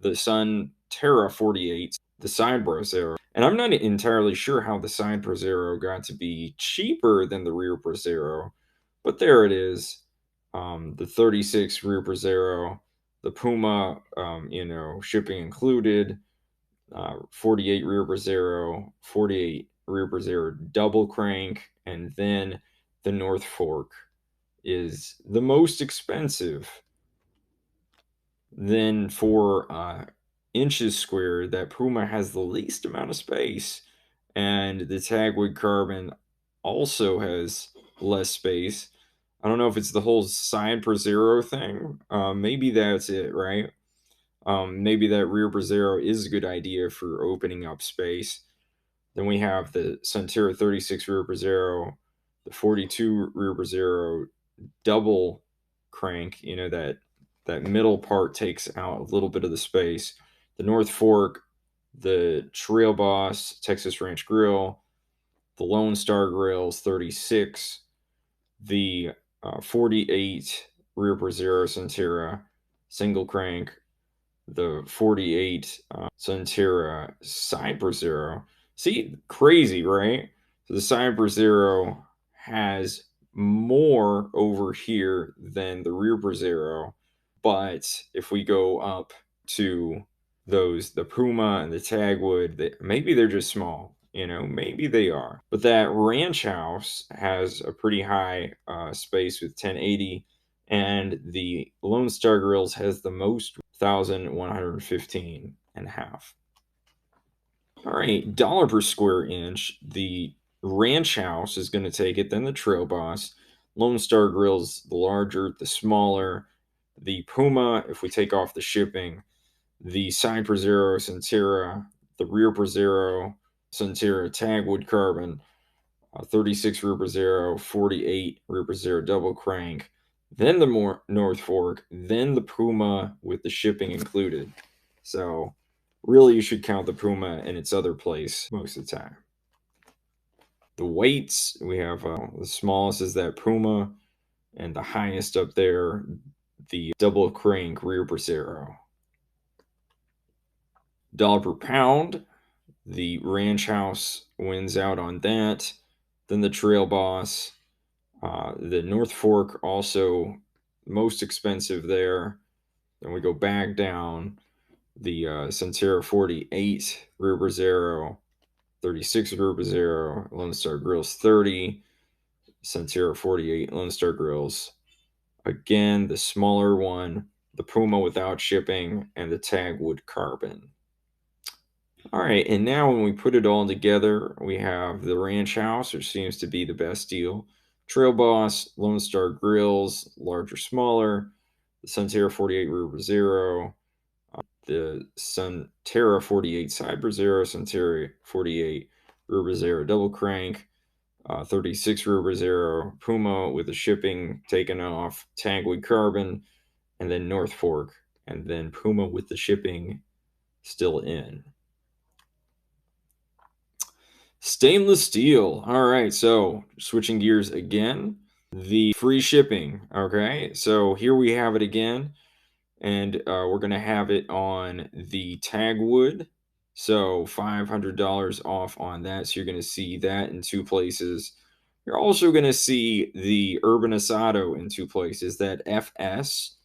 [SPEAKER 1] the Sunterra 48, the side Brasero. And I'm not entirely sure how the side Brasero got to be cheaper than the rear Brasero, but there it is. The 36 rear Brasero, the Puma, shipping included, 48 rear Brasero, 48 rear Brasero double crank, and then the Northfork is the most expensive. Then for inches squared, that Puma has the least amount of space, and the Tagwood Carbon also has less space. I don't know if it's the whole side Brasero thing. Maybe that's it, right? Maybe that rear Brasero is a good idea for opening up space. Then we have the Sunterra 36 rear Brasero, the 42 rear Brasero double crank. That middle part takes out a little bit of the space. The Northfork, the Trail Boss Texas Ranch Grill, the Lonestar Grillz 36, the 48 rear Brasero Sunterra single crank, the 48 Sunterra side Brasero. See, crazy, right? So the side Brasero has more over here than the rear Brasero. But if we go up to the Puma and the Tagwood, maybe they're just small. Maybe they are. But that Ranch House has a pretty high space with 1080, and the Lonestar Grillz has the most 1,115 and a half. All right, dollar per square inch. The ranch house is going to take it, then the Trail Boss. Lonestar Grillz, the larger, the smaller. The Puma, if we take off the shipping. The side Brasero, Sunterra. The rear Brasero, Sunterra Tagwood carbon. 36 rear Brasero, 48 rear Brasero double crank. Then the more Northfork, then the Puma with the shipping included. So really, you should count the Puma in its other place most of the time. The weights, we have the smallest is that Puma, and the highest up there, the double crank rear Brasero. Dollar per pound, the Ranch House wins out on that. Then the Trail Boss, the Northfork also most expensive there. Then we go back down. The Sunterra 48 rear Brasero, 36 rear Brasero, Lonestar Grillz 30, Sunterra 48 Lonestar Grillz. Again, the smaller one, the Puma without shipping, and the Tagwood carbon. All right, and now when we put it all together, we have the Ranch House, which seems to be the best deal. Trail Boss, Lonestar Grillz, larger, smaller. The Sunterra 48 rear Brasero, the Sunterra 48 side Brasero, Sunterra 48 rear Brasero double crank, 36 rear Brasero, Puma with the shipping taken off, Tagwood carbon, and then Northfork, and then Puma with the shipping still in. Stainless steel. All right, so switching gears again, the free shipping. Okay, so here we have it again, and we're going to have it on the Tagwood. So $500 off on that. So you're going to see that in two places. You're also going to see the Urban Asado in two places. That FS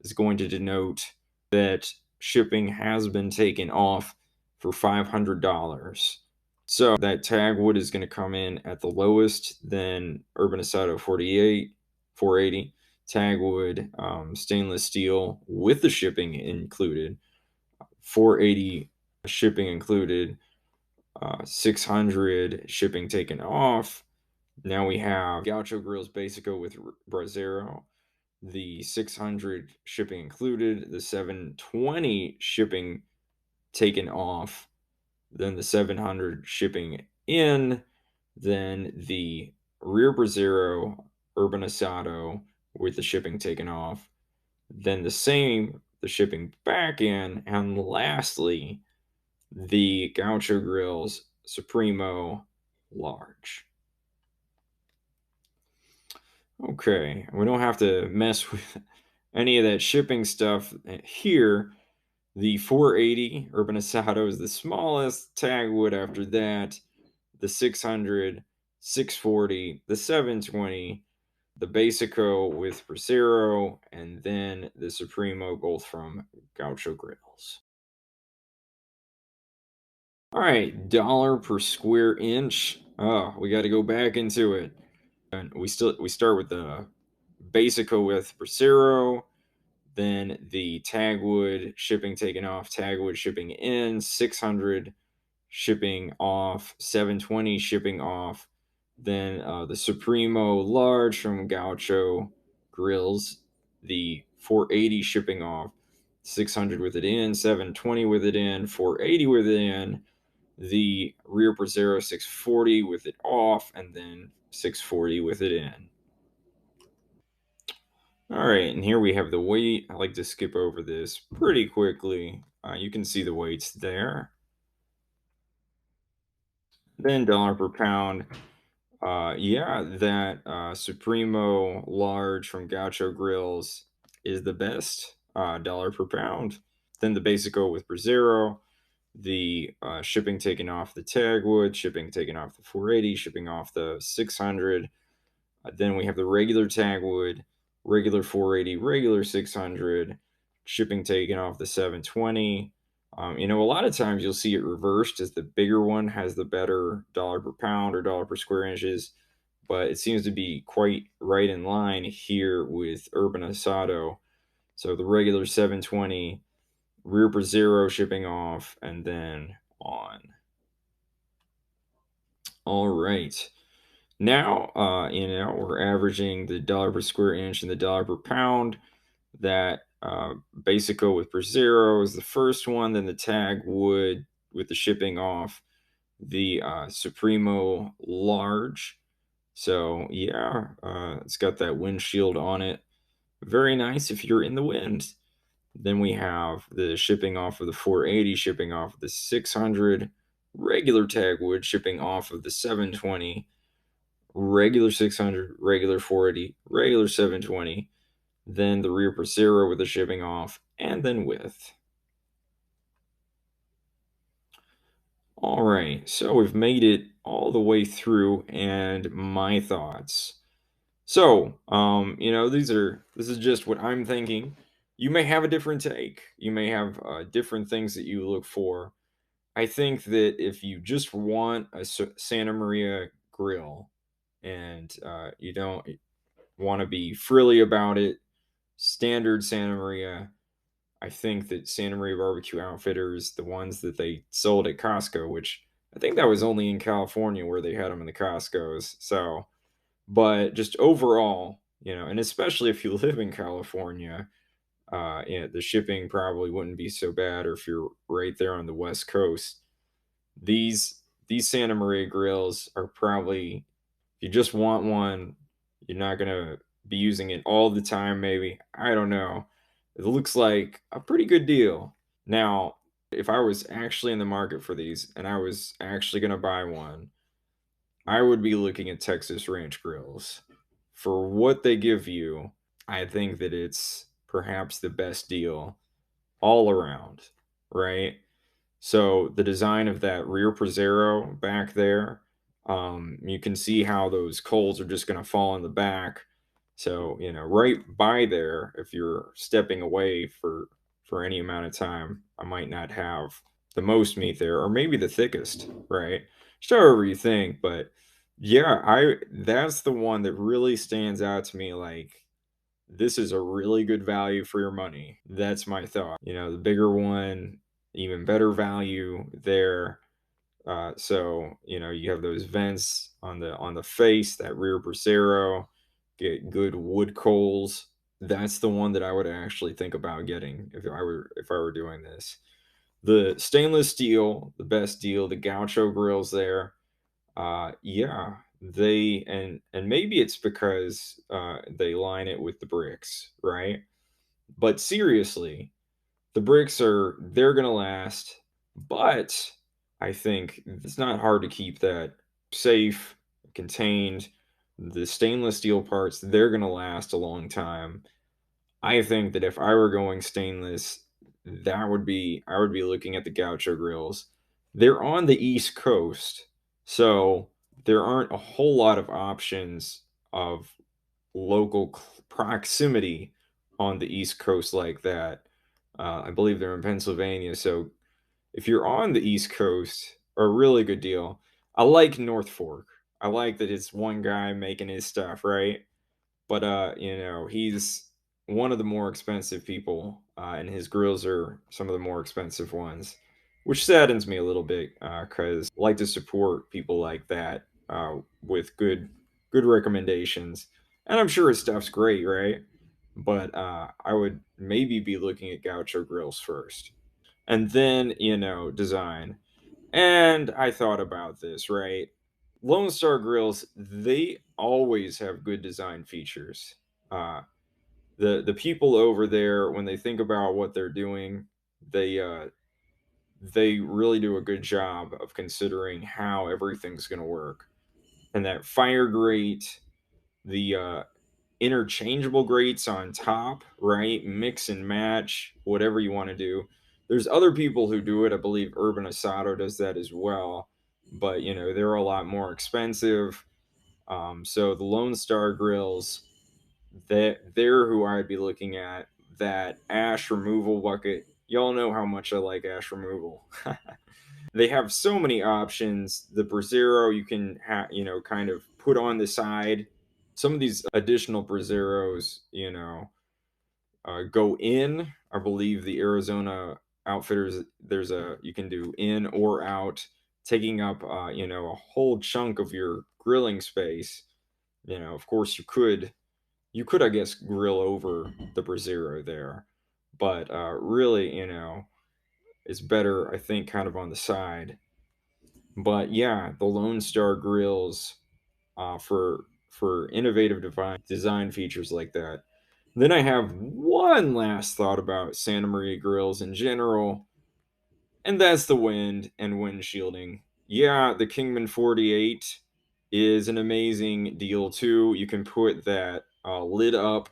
[SPEAKER 1] is going to denote that shipping has been taken off for $500. So that Tagwood is going to come in at the lowest, then Urban Asado 48, 480. Tagwood, stainless steel with the shipping included, 480 shipping included, 600 shipping taken off. Now we have Gaucho Grills Basico with Brasero, the 600 shipping included, the 720 shipping taken off, then the 700 shipping in, then the rear Brasero Urban Asado with the shipping taken off, then the shipping back in, and lastly, the Gaucho Grills Supremo Large. Okay, we don't have to mess with any of that shipping stuff here. The 480 Urban Asado is the smallest. Tagwood after that, the 600, 640, the 720, the Basico with Brasero, and then the Supremo, both from Gaucho Grills. All right, dollar per square inch. Oh, we got to go back into it. And we start with the Basico with Brasero, then the Tagwood shipping taken off, Tagwood shipping in, 600 shipping off, 720 shipping off, then the Supremo large from Gaucho Grills, the 480 shipping off, 600 with it in, 720 with it in, 480 with it in, the rear Brasero 640 with it off, and then 640 with it in. All right, and here we have the weight. I like to skip over this pretty quickly. You can see the weights there. Then dollar per pound. Yeah, that Supremo large from Gaucho Grills is the best. Dollar per pound. Then the Basico with Brasero. The shipping taken off the Tagwood, shipping taken off the 480, shipping off the 600. Then we have the regular Tagwood, regular 480, regular 600, shipping taken off the 720. A lot of times you'll see it reversed as the bigger one has the better dollar per pound or dollar per square inches, but it seems to be quite right in line here with Urban Asado. So the regular 720 rear brasero shipping off, and then on. All right. Now, we're averaging the dollar per square inch and the dollar per pound. That Basico with Brasero is the first one, then the Tagwood with the shipping off, the Supremo large. So yeah, it's got that windshield on it. Very nice if you're in the wind. Then we have the shipping off of the 480, shipping off of the 600, regular Tagwood shipping off of the 720, regular 600, regular 480, regular 720, then the rear Brasero with the shipping off, and then with. All right, so we've made it all the way through, and my thoughts. So, this is just what I'm thinking. You may have a different take. You may have different things that you look for. I think that if you just want a Santa Maria grill and you don't want to be frilly about it, standard Santa Maria, I think that Santa Maria BBQ Outfitters, the ones that they sold at Costco, which I think that was only in California where they had them in the Costco's. So, but just overall, and especially if you live in California, the shipping probably wouldn't be so bad. Or if you're right there on the West Coast, these these Santa Maria grills are probably, if you just want one, you're not gonna be using it all the time. Maybe, I don't know. It looks like a pretty good deal. Now, if I was actually in the market for these and I was actually gonna buy one, I would be looking at Texas Ranch Grills. For what they give you, I think that it's perhaps the best deal all around, right? So the design of that rear Brasero back there, you can see how those coals are just going to fall in the back. So, right by there, if you're stepping away for any amount of time, I might not have the most meat there, or maybe the thickest, right? Just however you think, but yeah, I that's the one that really stands out to me. Like, this is a really good value for your money. That's my thought. The bigger one, even better value there. So you have those vents on the face, that rear bracero, get good wood coals. That's the one that I would actually think about getting if I were doing this. The stainless steel, the best deal. The Gaucho grills there. Yeah, and maybe it's because they line it with the bricks, right? But seriously, the bricks they're gonna last, but I think it's not hard to keep that safe, contained. The stainless steel parts, they're gonna last a long time. I think that if I were going stainless, I would be looking at the Gaucho grills. They're on the East Coast, so there aren't a whole lot of options of local proximity on the East Coast like that. I believe they're in Pennsylvania, so if you're on the East Coast, a really good deal. I like Northfork. I like that it's one guy making his stuff, right? But he's one of the more expensive people, and his grills are some of the more expensive ones, which saddens me a little bit because I like to support people like that with good recommendations. And I'm sure his stuff's great, right? But I would maybe be looking at Gaucho Grills first, and then design. And I thought about this, right? Lone Star Grills, they always have good design features. Uh, the people over there, when they think about what they're doing, they uh, they really do a good job of considering how everything's going to work. And that fire grate, the interchangeable grates on top, right? Mix and match, whatever you want to do. There's other people who do it. I believe Urban Asado does that as well, but they're a lot more expensive. So the Lone Star Grills, they're who I'd be looking at. That ash removal bucket. Y'all know how much I like ash removal. They have so many options. The Brasero you can kind of put on the side. Some of these additional Braseros, go in. I believe the Arizona Outfitters, you can do in or out, taking up a whole chunk of your grilling space. Of course, you could, I guess, grill over the Brasero there, but really, it's better, I think, kind of on the side. But yeah, the Lone Star Grills, for innovative design features like that. Then I have one last thought about Santa Maria grills in general, and that's the wind and wind shielding. Yeah, the Kingman 48 is an amazing deal too. You can put that lid up,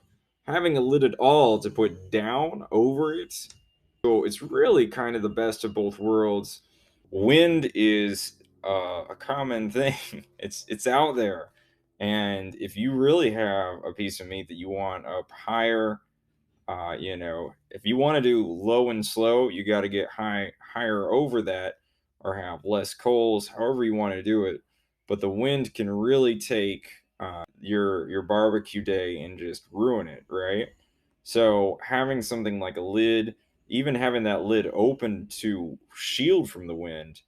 [SPEAKER 1] having a lid at all to put down over it. So it's really kind of the best of both worlds. Wind is a common thing. It's out there, and if you really have a piece of meat that you want up higher, if you want to do low and slow, you got to get higher over that, or have less coals, however you want to do it. But the wind can really take your barbecue day and just ruin it, right? So having something like a lid, even having that lid open to shield from the wind,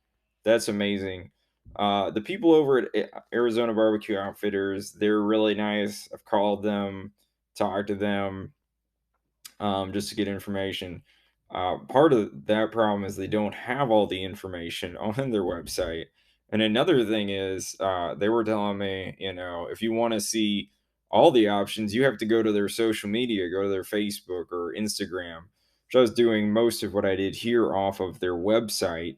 [SPEAKER 1] that's amazing. The people over at Arizona Barbecue Outfitters, they're really nice. I've called them, talked to them, just to get information. Part of that problem is they don't have all the information on their website. And another thing is, they were telling me, if you want to see all the options, you have to go to their social media, go to their Facebook or Instagram, which I was doing most of what I did here off of their website.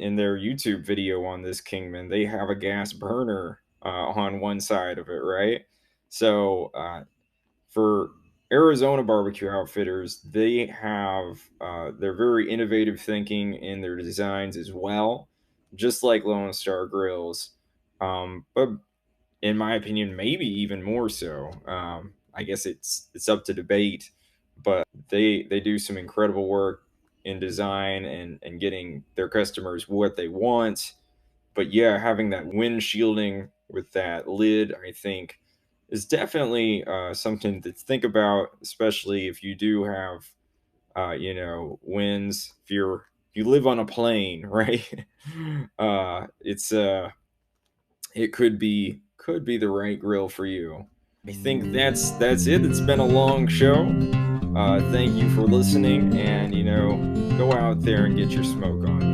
[SPEAKER 1] In their YouTube video on this Kingman, they have a gas burner on one side of it, right? So for Arizona Barbecue Outfitters, they're very innovative thinking in their designs as well, just like Lone Star Grills. But in my opinion, maybe even more so. I guess it's up to debate, but they do some incredible work in design and getting their customers what they want. But yeah, having that wind shielding with that lid, I think, is definitely something to think about, especially if you do have, winds. If you live on a plane, right? It could be the right grill for you. I think that's it. It's been a long show. Thank you for listening, and go out there and get your smoke on.